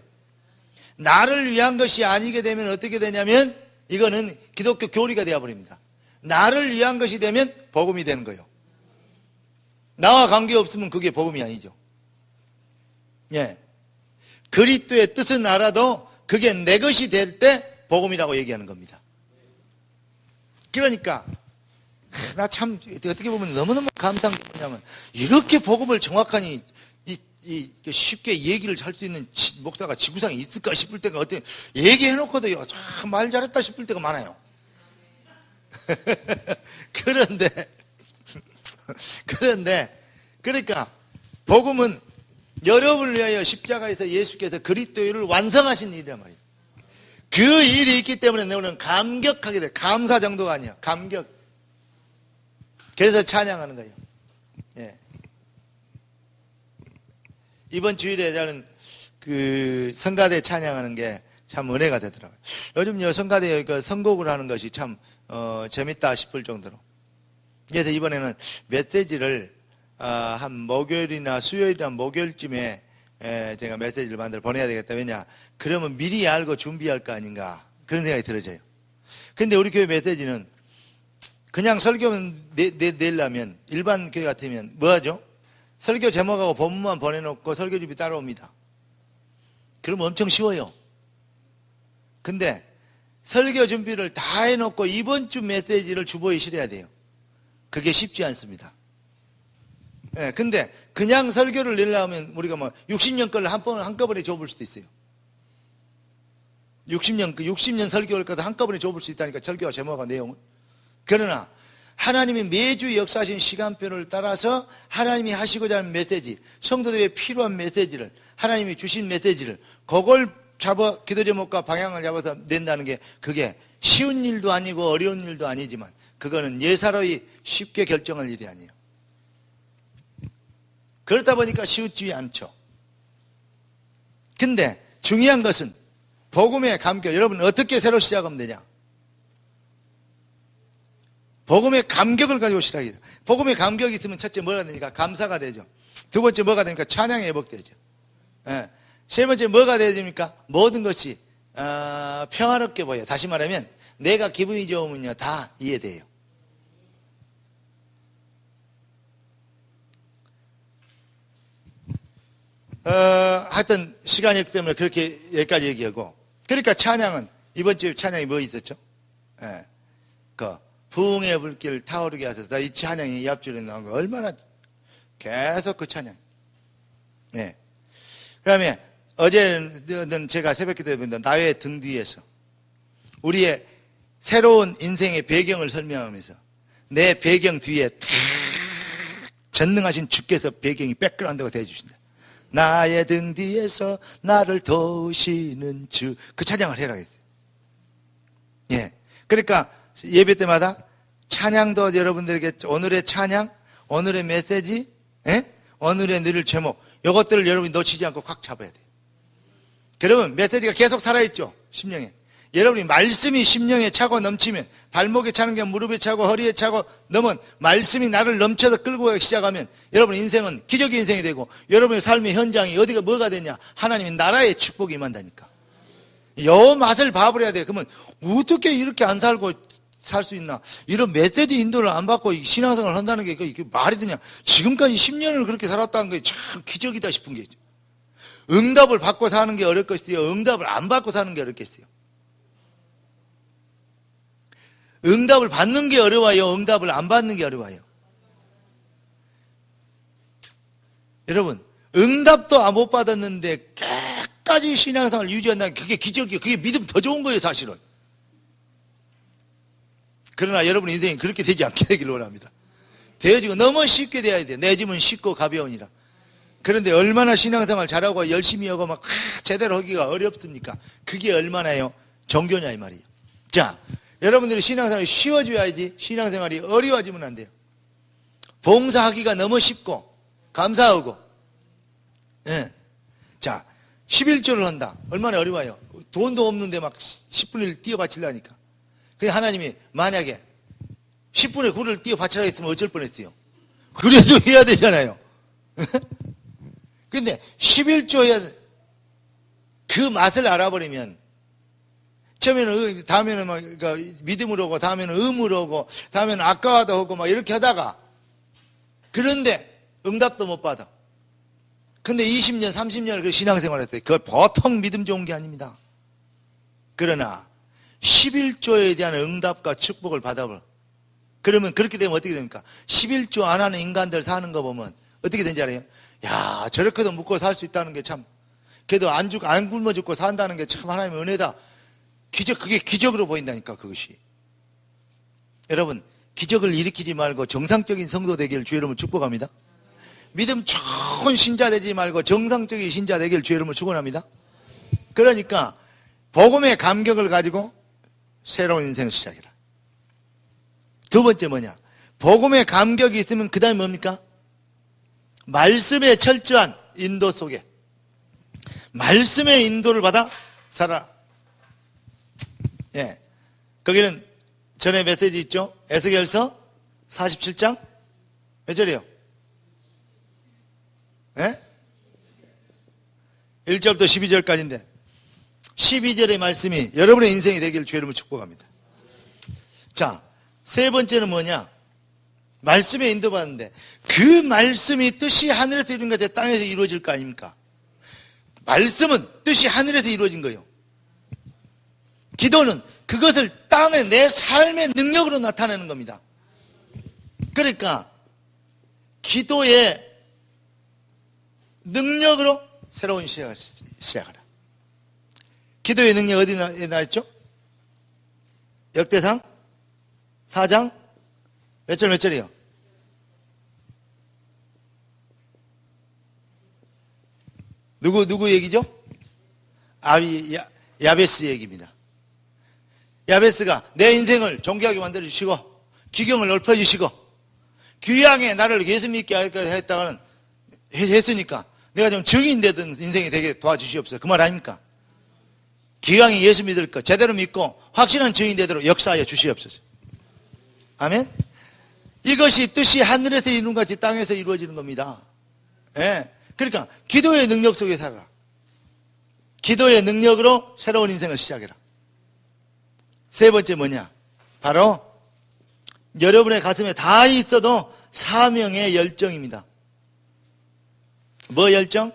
나를 위한 것이 아니게 되면 어떻게 되냐면 이거는 기독교 교리가 되어버립니다. 나를 위한 것이 되면 복음이 되는 거예요. 나와 관계없으면 그게 복음이 아니죠. 예. 그리스도의 뜻은 알아도 그게 내 것이 될 때 복음이라고 얘기하는 겁니다. 그러니까 나 참 어떻게 보면 너무너무 감사한 게 뭐냐면 이렇게 복음을 정확하니 쉽게 얘기를 할 수 있는 목사가 지구상에 있을까 싶을 때가 어때 얘기해놓고도요 참 말 잘했다 싶을 때가 많아요. 그러니까 복음은 여러분을 위하여 십자가에서 예수께서 그리스도를 완성하신 일이란 말이에요. 그 일이 있기 때문에 너는 감격하게 돼. 감사 정도가 아니야. 감격. 그래서 찬양하는 거예요. 예. 이번 주일에 저는 그 성가대 찬양하는 게 참 은혜가 되더라고요. 요즘 성가대 선곡을 하는 것이 참 재밌다 싶을 정도로. 그래서 이번에는 메시지를 한 목요일이나 수요일이나 목요일쯤에 제가 메시지를 만들어 보내야 되겠다. 왜냐? 그러면 미리 알고 준비할 거 아닌가 그런 생각이 들어져요. 근데 우리 교회 메시지는 그냥 설교만 내려면 일반 교회 같으면 뭐 하죠? 설교 제목하고 본문만 보내놓고 설교 준비 따라옵니다. 그러면 엄청 쉬워요. 근데 설교 준비를 다 해놓고 이번 주 메시지를 주보에 실어야 돼요. 그게 쉽지 않습니다. 예, 근데 그냥 설교를 내려면 우리가 뭐 60년 걸 한꺼번에 줘볼 수도 있어요. 60년 설교를 거다 한꺼번에 줘볼 수 있다니까, 설교와 제목과 내용을. 그러나 하나님이 매주 역사하신 시간표를 따라서 하나님이 하시고자 하는 메시지, 성도들의 필요한 메시지를, 하나님이 주신 메시지를 그걸 잡아 기도 제목과 방향을 잡아서 낸다는 게, 그게 쉬운 일도 아니고 어려운 일도 아니지만 그거는 예사로이 쉽게 결정할 일이 아니에요. 그렇다 보니까 쉬우지 않죠. 근데 중요한 것은 복음의 감격. 여러분 어떻게 새로 시작하면 되냐? 복음의 감격을 가지고 시작해야 돼요. 복음의 감격이 있으면 첫째 뭐가 되니까? 감사가 되죠. 두 번째 뭐가 되니까? 찬양이 회복되죠. 예. 세 번째 뭐가 돼야 됩니까? 모든 것이 평화롭게 보여요. 다시 말하면 내가 기분이 좋으면요 다 이해돼요. 하여튼 시간이 없기 때문에 그렇게 여기까지 얘기하고, 그러니까 찬양은 이번 주에 찬양이 뭐 있었죠? 예. 그 부흥의 불길 타오르게 하소서. 이 찬양이 이 앞줄에 나온 거 얼마나 계속 그 찬양. 예. 그다음에 어제는 제가 새벽기도에 본다 나의 등 뒤에서 우리의 새로운 인생의 배경을 설명하면서 내 배경 뒤에 전능하신 주께서 배경이 백그라운드가 되어주신다. 나의 등 뒤에서 나를 도우시는 주. 그 찬양을 해라 했어요. 예. 그러니까 예배 때마다 찬양도 여러분들에게 오늘의 찬양, 오늘의 메시지, 예? 오늘의 늘 제목, 이것들을 여러분이 놓치지 않고 꽉 잡아야 돼요. 그러면 메시지가 계속 살아있죠. 심령에. 여러분이 말씀이 심령에 차고 넘치면, 발목에 차는 게 무릎에 차고 허리에 차고 넘은 말씀이 나를 넘쳐서 끌고 가기 시작하면 여러분 인생은 기적의 인생이 되고, 여러분의 삶의 현장이 어디가 뭐가 되냐? 하나님의 나라의 축복이 임한다니까. 요 맛을 봐버려야 돼요. 그러면 어떻게 이렇게 안 살고 살 수 있나? 이런 메시지 인도를 안 받고 신앙생활을 한다는 게 이게 말이 되냐? 지금까지 10년을 그렇게 살았다는 게 참 기적이다 싶은 게 있죠. 응답을 받고 사는 게 어렵겠어요? 응답을 안 받고 사는 게 어렵겠어요? 응답을 받는 게 어려워요? 응답을 안 받는 게 어려워요? 여러분, 응답도 못 받았는데 끝까지 신앙생활을 유지한다는 게 그게 기적이에요. 그게 믿음 더 좋은 거예요, 사실은. 그러나 여러분 인생이 그렇게 되지 않게 되기를 원합니다. 되어지고 너무 쉽게 돼야 돼요. 내 짐은 쉽고 가벼우니라. 그런데 얼마나 신앙생활 잘하고 열심히 하고 막 제대로 하기가 어렵습니까? 그게 얼마나요? 종교냐 이 말이에요. 자, 여러분들이 신앙생활이 쉬워져야지 신앙생활이 어려워지면 안 돼요. 봉사하기가 너무 쉽고 감사하고, 예. 자, 11조를 한다. 얼마나 어려워요. 돈도 없는데 막 10분의 1 띄어 바치려니까. 그래서 하나님이 만약에 10분의 9를 띄어 바치라 했으면 어쩔 뻔했어요. 그래도 해야 되잖아요. 근데 11조 해야 돼. 그 맛을 알아버리면 처음에는 다음에는 막 믿음으로 오고 다음에는 의무로 오고 다음에는 아까워도 오고 막 이렇게 하다가, 그런데 응답도 못 받아. 근데 20년 30년을 그 신앙생활을 했어요. 그거 보통 믿음 좋은 게 아닙니다. 그러나 11조에 대한 응답과 축복을 받아버려. 그러면 그렇게 되면 어떻게 됩니까? 11조 안 하는 인간들 사는 거 보면 어떻게 되는지 알아요? 야, 저렇게도 묵고 살 수 있다는 게 참, 그래도 안 굶어 죽고 산다는 게 참 하나님의 은혜다. 그게 기적으로 보인다니까, 그것이. 여러분, 기적을 일으키지 말고 정상적인 성도 되기를 주의 이름으로 축복합니다. 믿음 좋은 신자 되지 말고 정상적인 신자 되기를 주의 이름으로 축원합니다. 그러니까 복음의 감격을 가지고 새로운 인생을 시작해라. 두 번째 뭐냐? 복음의 감격이 있으면 그 다음에 뭡니까? 말씀의 철저한 인도 속에 말씀의 인도를 받아 살아라. 예. 거기는 전에 메시지 있죠? 에스겔서 47장 몇 절이에요? 예? 1절부터 12절까지인데 12절의 말씀이 여러분의 인생이 되기를 주의 이름으로 축복합니다. 자, 세 번째는 뭐냐? 말씀에 인도받는데 그 말씀이 뜻이 하늘에서 이루어진 것이 땅에서 이루어질 거 아닙니까? 말씀은 뜻이 하늘에서 이루어진 거예요. 기도는 그것을 땅에 내 삶의 능력으로 나타내는 겁니다. 그러니까 기도의 능력으로 새로운 시작을 시작하라. 기도의 능력 어디 나있죠? 역대상 4장 몇 절 몇 절이요? 누구 얘기죠? 야베스 얘기입니다. 야베스가 내 인생을 존귀하게 만들어주시고 기경을 넓혀주시고 귀향에 나를 예수 믿게 했다가는 했으니까 내가 좀 증인 되던 인생이 되게 도와주시옵소서. 그 말 아닙니까? 귀향에 예수 믿을 것 제대로 믿고 확실한 증인 되도록 역사하여 주시옵소서. 아멘. 이것이 뜻이 하늘에서 이루는 같이 땅에서 이루어지는 겁니다. 예. 그러니까 기도의 능력 속에 살아라. 기도의 능력으로 새로운 인생을 시작해라. 세 번째 뭐냐? 바로 여러분의 가슴에 다 있어도 사명의 열정입니다. 뭐 열정?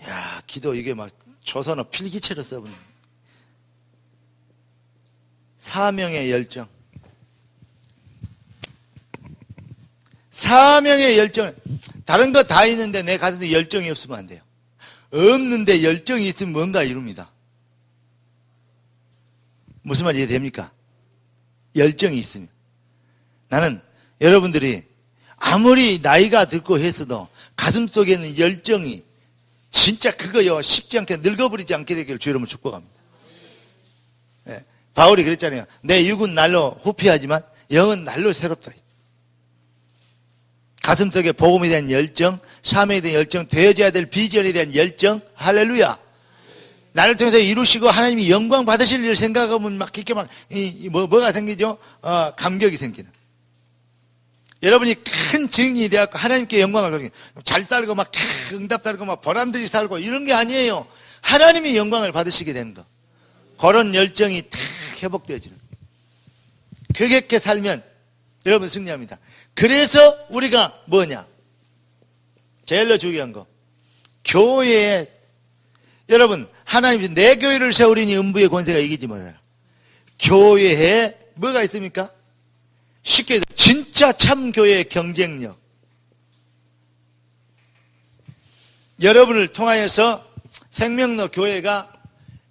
야, 기도 이게 막 조선어 필기체로 써보네. 사명의 열정. 사명의 열정. 다른 거 다 있는데 내 가슴에 열정이 없으면 안 돼요. 없는데 열정이 있으면 뭔가 이룹니다. 무슨 말이 이해됩니까? 열정이 있으면. 나는 여러분들이 아무리 나이가 들고 했어도 가슴 속에 있는 열정이 진짜 그거요 식지 않게 늙어버리지 않게 되기를 주의 이름으로 축복합니다. 네. 바울이 그랬잖아요. 내 육은 날로 후피하지만 영은 날로 새롭다. 가슴 속에 복음에 대한 열정, 사명에 대한 열정, 되어져야 될 비전에 대한 열정. 할렐루야. 나를 통해서 이루시고 하나님이 영광 받으실 일을 생각하면 막 이렇게 막 뭐가 생기죠? 감격이 생기는. 여러분이 큰 증인이 되었고 하나님께 영광을 돌리고 잘 살고 막 응답 살고 막 보람들이 살고 이런 게 아니에요. 하나님이 영광을 받으시게 되는 거. 그런 열정이 탁 회복되어지는. 그렇게 살면 여러분 승리합니다. 그래서 우리가 뭐냐? 제일로 중요한 거. 교회에 여러분 하나님이 내 교회를 세우리니 음부의 권세가 이기지 못하라. 교회에 뭐가 있습니까? 쉽게 해서 진짜 참 교회의 경쟁력. 여러분을 통하여서 생명로 교회가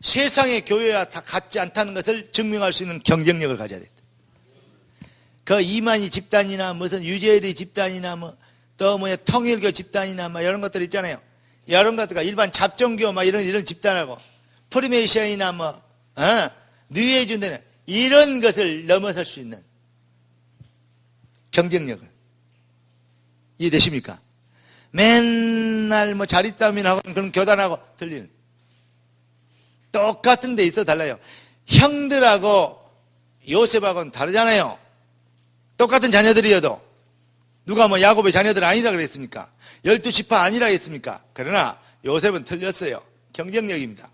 세상의 교회와 다 같지 않다는 것을 증명할 수 있는 경쟁력을 가져야 된다. 그 이만희 집단이나 무슨 유재리 집단이나 또 통일교 집단이나 이런 것들 있잖아요. 이런 것들과 일반 잡종교 이런 집단하고 프리메이션이나 뉴에이지 데는 이런 것을 넘어설 수 있는 경쟁력을. 이해되십니까? 맨날 자리싸움이나 하고 그런 교단하고 들리는. 똑같은 데 있어 달라요. 형들하고 요셉하고는 다르잖아요. 똑같은 자녀들이어도 누가 야곱의 자녀들 아니라 그랬습니까? 12지파 아니라 했습니까? 그러나 요셉은 틀렸어요. 경쟁력입니다.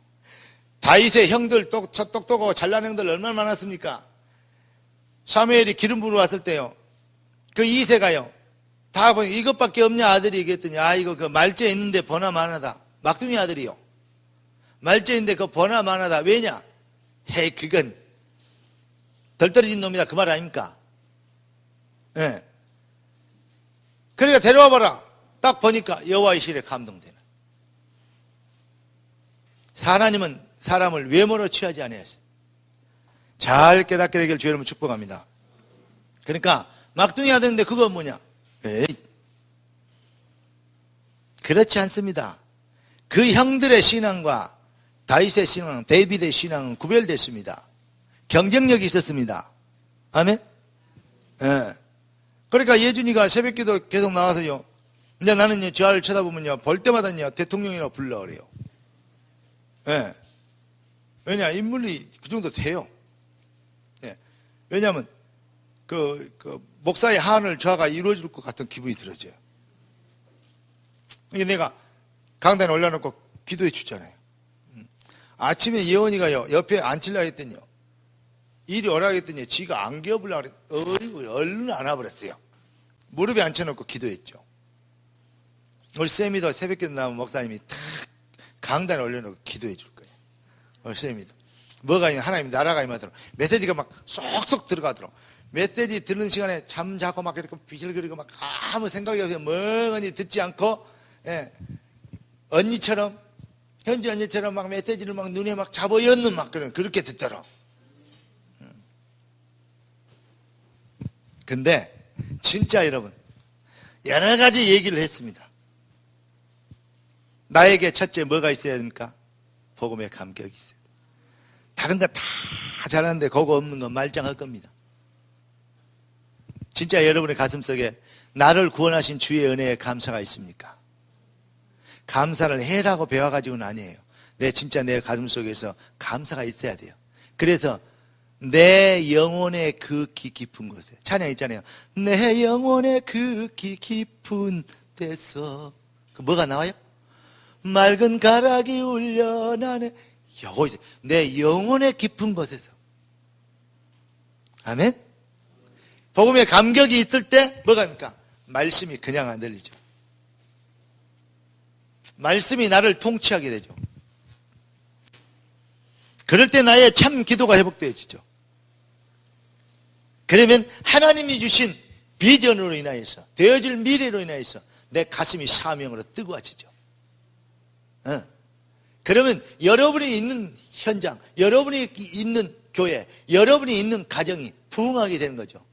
다윗의 형들 똑똑하고 잘난 형들 얼마나 많았습니까? 사무엘이 기름 부으러 왔을 때요. 그 이새가요. 다 보니 이것밖에 없냐 아들이 얘기했더니 이거 그 말째 있는데 버나 많하다. 막둥이 아들이요. 말째 있는데 그 버나 많하다. 왜냐? 그건 덜 떨어진 놈이다. 그 말 아닙니까? 예. 그러니까 데려와 봐라. 딱 보니까 여호와의 실에 감동되는. 하나님은 사람을 외모로 취하지 아니하셨어요. 잘 깨닫게 되길 주의 이름으로 축복합니다. 그러니까 막둥이 아들인데 그거 뭐냐? 에이, 그렇지 않습니다. 그 형들의 신앙과 다윗의 신앙, 데이비드의 신앙은 구별됐습니다. 경쟁력이 있었습니다. 아멘? 예. 그러니까 예준이가 새벽기도 계속 나와서요. 근데 나는요, 저 아를 쳐다보면요, 볼 때마다요, 대통령이라고 불러 그래요. 예. 왜냐, 인물이 그 정도 돼요. 예. 왜냐하면, 목사의 하안을 저하가 이루어질 것 같은 기분이 들어져요. 이게 내가 강단에 올려놓고 기도해 주잖아요. 아침에 예원이가요, 옆에 앉히려고 했더니요, 이리 오라 했더니 지가 안겨보려고 그랬더니 얼른 안아버렸어요. 무릎에 앉혀놓고 기도했죠. 우리 쌤이도 새벽기도 나오면 목사님이 탁 강단에 올려놓고 기도해 줄 거예요. 우리 쌤이도 뭐가 있냐, 하나님 나라가 임하도록 메시지가 막 쏙쏙 들어가도록, 메시지 듣는 시간에 잠자고 막 이렇게 비실거리고 막 아무 생각이 없어요. 멍하니 듣지 않고, 예, 언니처럼, 현지 언니처럼 막 메시지를 막 눈에 막 잡아였는 막 그렇게 듣더라. 근데 진짜 여러분 여러 가지 얘기를 했습니다. 나에게 첫째 뭐가 있어야 됩니까? 복음의 감격이 있어야 돼요. 다른 거 다 잘하는데 그거 없는 건 말짱할 겁니다. 진짜 여러분의 가슴속에 나를 구원하신 주의 은혜에 감사가 있습니까? 감사를 해라고 배워가지고는 아니에요. 진짜 내 가슴속에서 감사가 있어야 돼요. 그래서 내 영혼의 극히 깊은 곳에, 찬양 있잖아요. 내 영혼의 극히 깊은 데서, 뭐가 나와요? 맑은 가락이 울려나네. 내 영혼의 깊은 곳에서. 아멘? 복음의 감격이 있을 때 뭐가 입니까? 말씀이 그냥 안 들리죠. 말씀이 나를 통치하게 되죠. 그럴 때 나의 참 기도가 회복되어지죠. 그러면 하나님이 주신 비전으로 인하여서, 되어질 미래로 인하여서 내 가슴이 사명으로 뜨거워지죠. 그러면 여러분이 있는 현장, 여러분이 있는 교회, 여러분이 있는 가정이 부흥하게 되는 거죠.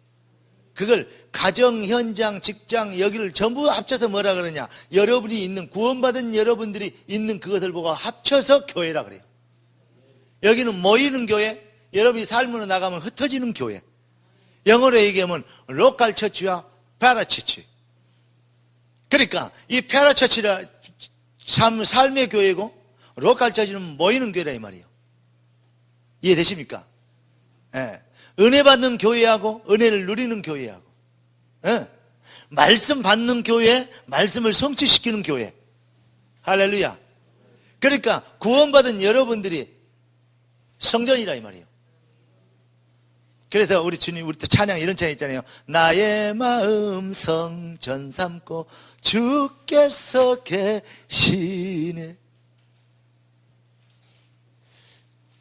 그걸 가정, 현장, 직장, 여기를 전부 합쳐서 뭐라 그러냐? 여러분이 있는, 구원받은 여러분들이 있는 그것을 보고 합쳐서 교회라 그래요. 여기는 모이는 교회, 여러분이 삶으로 나가면 흩어지는 교회. 영어로 얘기하면 로컬 처치와 패러처치. 그러니까 이 패러처치라 삶의 교회고, 로컬 처치는 모이는 교회라 이 말이에요. 이해되십니까? 예. 은혜 받는 교회하고 은혜를 누리는 교회하고, 예. 말씀 받는 교회, 말씀을 성취시키는 교회. 할렐루야. 그러니까 구원받은 여러분들이 성전이라 이 말이에요. 그래서 우리 주님, 우리 또 찬양 이런 찬양 있잖아요. 나의 마음 성전 삼고 주께서 계시네.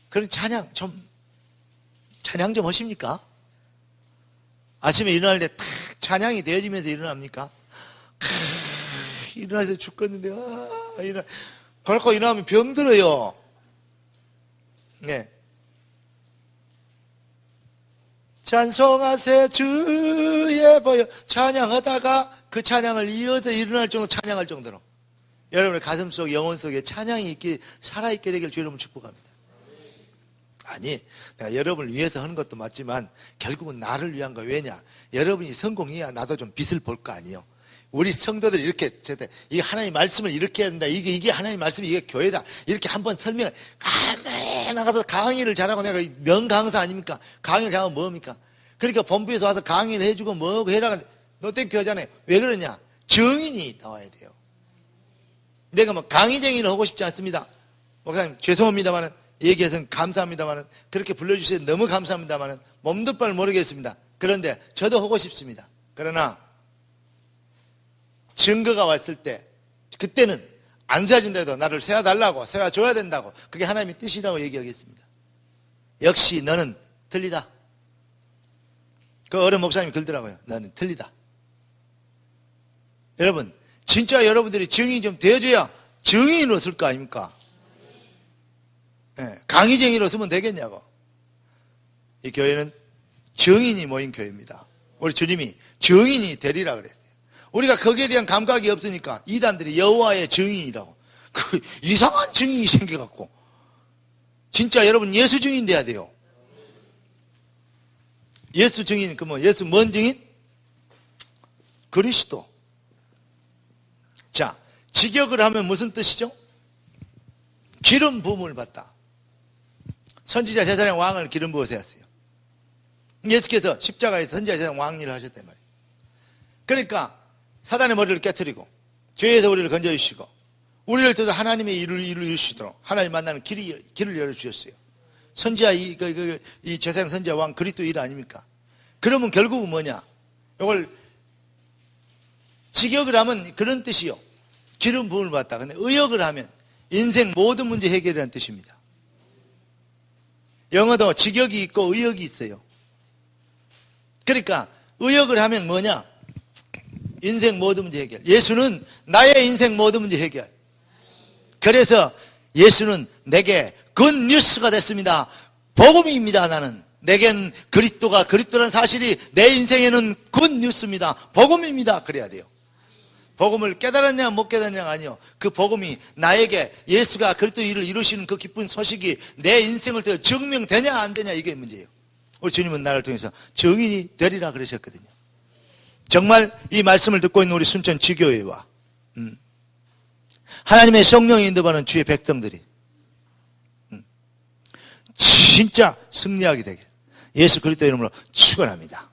그런 찬양 좀 하십니까? 아침에 일어날 때 탁 찬양이 되어지면서 일어납니까? 일어나서 죽겠는데, 그렇고 일어나면 병들어요. 네. 찬송하세 주의 보여. 찬양하다가 그 찬양을 이어서 일어날 정도, 찬양할 정도로 여러분의 가슴 속, 영혼 속에 찬양이 있게, 살아있게 되길 주 여러분 축복합니다. 아니, 내가 여러분을 위해서 하는 것도 맞지만 결국은 나를 위한 거. 왜냐? 여러분이 성공해야 나도 좀 빛을 볼 거 아니에요. 우리 성도들이 이렇게, 이 하나님의 말씀을 이렇게 해야 된다. 이게 하나님의 말씀이 이게 교회다. 이렇게 한번 설명, 가만히 나가서 강의를 잘하고, 내가 명강사 아닙니까? 강의를 잘하면 뭐합니까? 그러니까 본부에서 와서 강의를 해주고 뭐하고 해라가 너 땡큐 하잖아요. 왜 그러냐? 정인이 나와야 돼요. 내가 뭐 강의쟁이를 하고 싶지 않습니다. 목사님, 죄송합니다만은, 얘기해서는 감사합니다만은, 그렇게 불러주셔서 너무 감사합니다만은, 몸도 발 모르겠습니다. 그런데 저도 하고 싶습니다. 그러나, 증거가 왔을 때, 그때는 안 세워준다 해도 나를 세워달라고, 세워줘야 된다고, 그게 하나님의 뜻이라고 얘기하겠습니다. 역시 너는 틀리다. 그 어른 목사님이 그러더라고요. 너는 틀리다. 여러분, 진짜 여러분들이 증인이 좀 되어줘야 증인으로 쓸 거 아닙니까? 네, 강의쟁이로 쓰면 되겠냐고. 이 교회는 증인이 모인 교회입니다. 우리 주님이 증인이 되리라 그랬어요. 우리가 거기에 대한 감각이 없으니까 이단들이 여호와의 증인이라고, 그 이상한 증인이 생겨갖고, 진짜 여러분 예수 증인 돼야 돼요. 예수 증인, 그러면 예수 뭔 증인? 그리스도. 자, 직역을 하면 무슨 뜻이죠? 기름 부음을 받다. 선지자 제사장 왕을 기름 부어 세웠어요. 예수께서 십자가에서 선지자 제사장 왕 일을 하셨단 말이에요. 그러니까 사단의 머리를 깨트리고 죄에서 우리를 건져주시고 우리를 통해서 하나님의 일을 이루시도록 하나님 만나는 길을 열어주셨어요. 선지자, 이 제사장 선지자 왕 그리스도 일 아닙니까? 그러면 결국은 뭐냐? 이걸 직역을 하면 그런 뜻이요. 기름 부음을 받다. 근데 의역을 하면 인생 모든 문제 해결이라는 뜻입니다. 영어도 직역이 있고 의역이 있어요. 그러니까 의역을 하면 뭐냐? 인생 모든 문제 해결. 예수는 나의 인생 모든 문제 해결. 그래서 예수는 내게 굿뉴스가 됐습니다. 복음입니다. 나는 내겐 그리스도라는 사실이 내 인생에는 굿뉴스입니다. 복음입니다. 그래야 돼요. 복음을 깨달았냐 못 깨달았냐가 아니요. 그 복음이 나에게 예수가 그리스도 일을 이루시는 그 기쁜 소식이 내 인생을 통해 증명되냐 안 되냐 이게 문제예요. 우리 주님은 나를 통해서 증인이 되리라 그러셨거든요. 정말 이 말씀을 듣고 있는 우리 순천 지교회와 하나님의 성령이 인도하는 주의 백성들이 진짜 승리하게 되게 예수 그리스도 이름으로 축원합니다.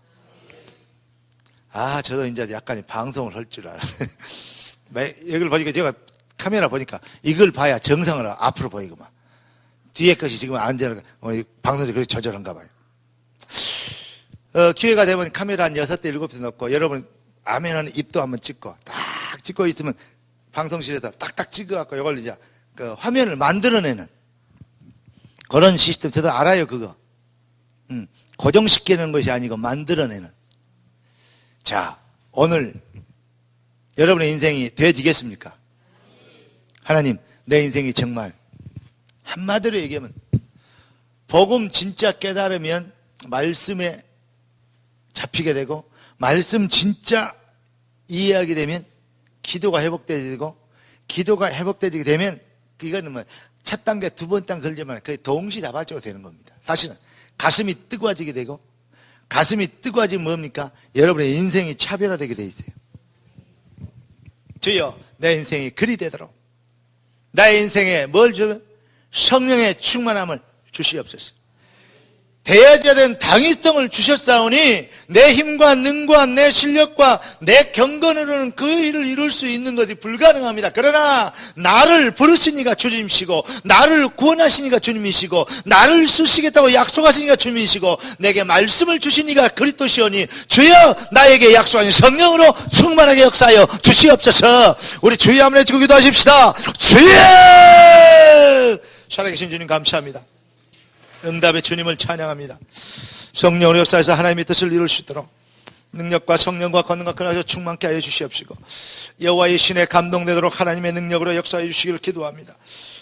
저도 이제 약간 방송을 할 줄 알았네. 여기를 보니까 제가 카메라 보니까 이걸 봐야 정상으로 앞으로 보이구만. 뒤에 것이 지금 안 되는 방송이 그렇게 저절한가 봐요. 기회가 되면 카메라 한 6대 7대 넣고 여러분 아멘하는 입도 한번 찍고 딱 찍고 있으면 방송실에다 딱딱 찍어갖고 이걸 이제 그 화면을 만들어내는 그런 시스템 저도 알아요. 그거 고정시키는 것이 아니고 만들어내는. 자, 오늘 여러분의 인생이 되어지겠습니까? 하나님, 내 인생이 정말 한마디로 얘기하면 복음 진짜 깨달으면 말씀에 잡히게 되고 말씀 진짜 이해하게 되면 기도가 회복되고 기도가 회복되게 되면 이거는 뭐 첫 단계, 두 번 단계 걸리면 거의 동시다발적으로 되는 겁니다. 사실은 가슴이 뜨거워지게 되고 가슴이 뜨거워지면 뭡니까? 여러분의 인생이 차별화되게 돼 있어요. 주여 내 인생이 그리 되도록 나의 인생에 뭘 주면 성령의 충만함을 주시옵소서. 되어져야 되는 당위성을 주셨사오니 내 힘과 능과 내 실력과 내 경건으로는 그 일을 이룰 수 있는 것이 불가능합니다. 그러나 나를 부르시니까 주님이시고 나를 구원하시니까 주님이시고 나를 쓰시겠다고 약속하시니까 주님이시고 내게 말씀을 주시니까 그리스도시오니 주여 나에게 약속하신 성령으로 충만하게 역사하여 주시옵소서. 우리 주여 한번 해주고 기도하십시다. 주여! 살아계신 주님 감사합니다. 응답의 주님을 찬양합니다. 성령으로 역사해서 하나님의 뜻을 이룰 수 있도록 능력과 성령과 권능과 근하여 충만케 하여 주시옵시고 여호와의 신에 감동되도록 하나님의 능력으로 역사해 주시기를 기도합니다.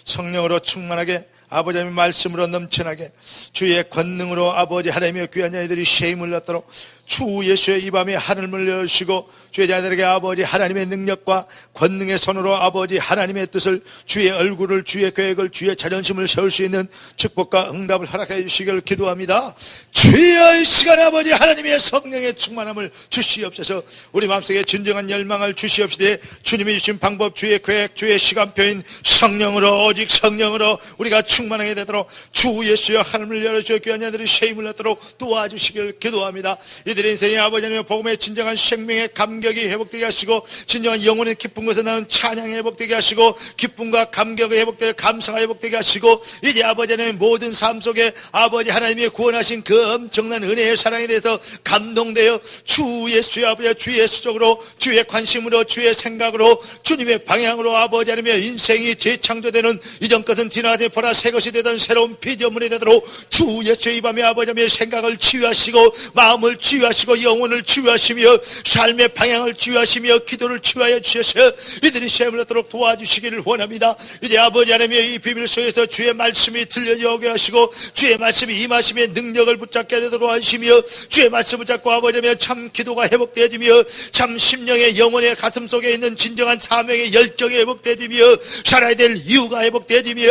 성령으로 충만하게 아버지 하나님의 말씀으로 넘쳐나게 주의 권능으로 아버지 하나님의 귀한 자녀들이 쉐임을 얻도록 주 예수의 이 밤에 하늘을 열시고 주의 자녀들에게 아버지 하나님의 능력과 권능의 손으로 아버지 하나님의 뜻을 주의 얼굴을 주의 계획을 주의 자존심을 세울 수 있는 축복과 응답을 허락해 주시기를 기도합니다. 주의 시간에 아버지 하나님의 성령의 충만함을 주시옵소서. 우리 마음속에 진정한 열망을 주시옵시되 주님이 주신 방법 주의 계획 주의 시간표인 성령으로 오직 성령으로 우리가 충만하게 되도록 주 예수여 하늘을 열어주어 귀한 자들이 쉐임을 얻도록 도와주시기를 기도합니다. 이들의 인생의 아버지 하나님의 복음의 진정한 생명의 감격이 회복되게 하시고 진정한 영혼의 기쁜 것에 나온 찬양이 회복되게 하시고 기쁨과 감격이 회복되게 감사가 회복되게 하시고 이제 아버지 하나님의 모든 삶 속에 아버지 하나님의 구원하신 그 엄청난 은혜의 사랑에 대해서 감동되어 주 예수의 아버지 주 예수적으로 주의 관심으로 주의 생각으로 주님의 방향으로 아버지 하나님의 인생이 재창조되는 이전 것은 지나가지 보라 새 것이 되던 새로운 피조물이 되도록 주 예수의 이 밤에 아버지 하나님의 생각을 치유하시고 마음을 치유하시고 영혼을 치유하시며 삶의 방향을 치유하시며 기도를 치유하여 주셔서 이들이 시험을 얻도록 도와주시기를 원합니다. 이제 아버지 하나님의 이 비밀 속에서 주의 말씀이 들려오게 하시고 주의 말씀이 임하시며 능력을 붙잡게 되도록 하시며 주의 말씀을 붙잡고 아버지 하나님의 참 기도가 회복되어지며 참 심령의 영혼의 가슴 속에 있는 진정한 사명의 열정이 회복되어지며 살아야 될 이유가 회복되어지며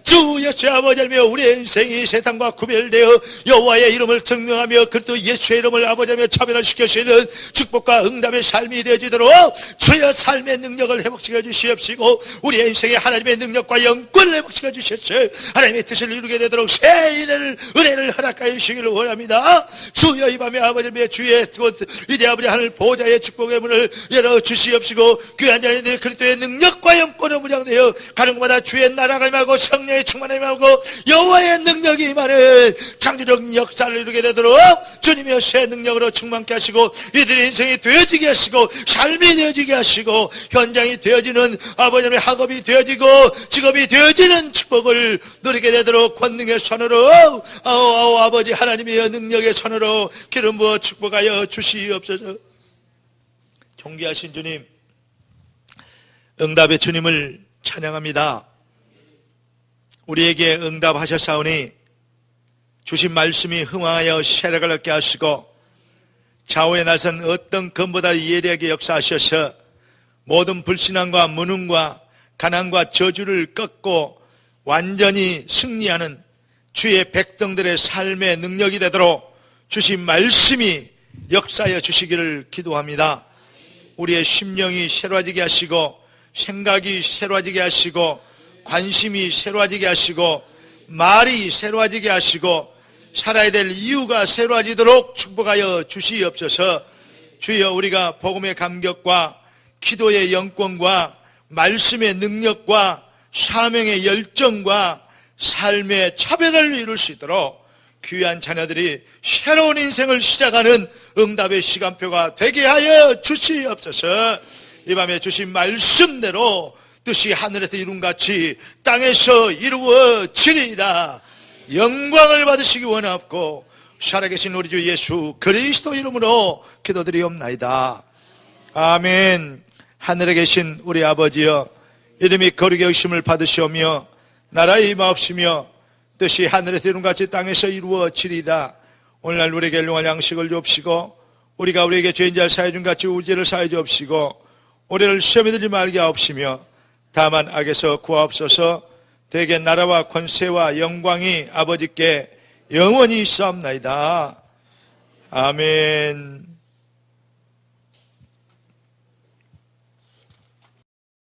주 예수의 아버지 하나님의 우리의 인생이 세상과 구별되어 여호와의 이름을 증명하며 그리스도 예수의 이름을 아버지며 차별을 시켜주시는 축복과 응답의 삶이 되어지도록 주여 삶의 능력을 회복시켜 주시옵시고 우리의 인생에 하나님의 능력과 영권을 회복시켜 주셨어 하나님의 뜻을 이루게 되도록 새 은혜를 허락하여 주시기를 원합니다. 주여 이 밤에 아버지의 주의 이제 아버지 하늘 보호자의 축복의 문을 열어주시옵시고 귀한 자녀들 그리스도의 능력과 영권을 무장되어 가는 곳마다 주의 나라가 임하고 성령의 충만함이 임하고 여호와의 능력이 임하는 창조적 역사를 이루게 되도록 주님의 새 능력으로 충만케 하시고 이들의 인생이 되어지게 하시고 삶이 되어지게 하시고 현장이 되어지는 아버지의 학업이 되어지고 직업이 되어지는 축복을 누리게 되도록 권능의 손으로 아버지 하나님의 능력의 손으로 기름 부어 축복하여 주시옵소서. 존귀하신 주님, 응답의 주님을 찬양합니다. 우리에게 응답하셨사오니 주신 말씀이 흥황하여 세력을 얻게 하시고 좌우에 나선 어떤 검보다 예리하게 역사하셔서 모든 불신앙과 무능과 가난과 저주를 꺾고 완전히 승리하는 주의 백성들의 삶의 능력이 되도록 주신 말씀이 역사하여 주시기를 기도합니다. 우리의 심령이 새로워지게 하시고 생각이 새로워지게 하시고 관심이 새로워지게 하시고 말이 새로워지게 하시고 살아야 될 이유가 새로워지도록 축복하여 주시옵소서. 주여 우리가 복음의 감격과 기도의 영권과 말씀의 능력과 사명의 열정과 삶의 차별을 이룰 수 있도록 귀한 자녀들이 새로운 인생을 시작하는 응답의 시간표가 되게 하여 주시옵소서. 이 밤에 주신 말씀대로 뜻이 하늘에서 이룬같이 땅에서 이루어지리이다. 영광을 받으시기 원하옵고 살아계신 우리 주 예수 그리스도 이름으로 기도드리옵나이다. 아멘. 하늘에 계신 우리 아버지여, 이름이 거룩히 여기심을 받으시오며 나라의 임하옵시며 뜻이 하늘에서 이룬같이 땅에서 이루어지리이다. 오늘날 우리에게 일용할 양식을 주옵시고 우리가 우리에게 죄인자를 사하여 준 같이 우리 죄를 사하여 주옵시고 우리를 시험에 들지 말게 하옵시며 다만 악에서 구하옵소서. 대개 나라와 권세와 영광이 아버지께 영원히 있사옵나이다. 아멘.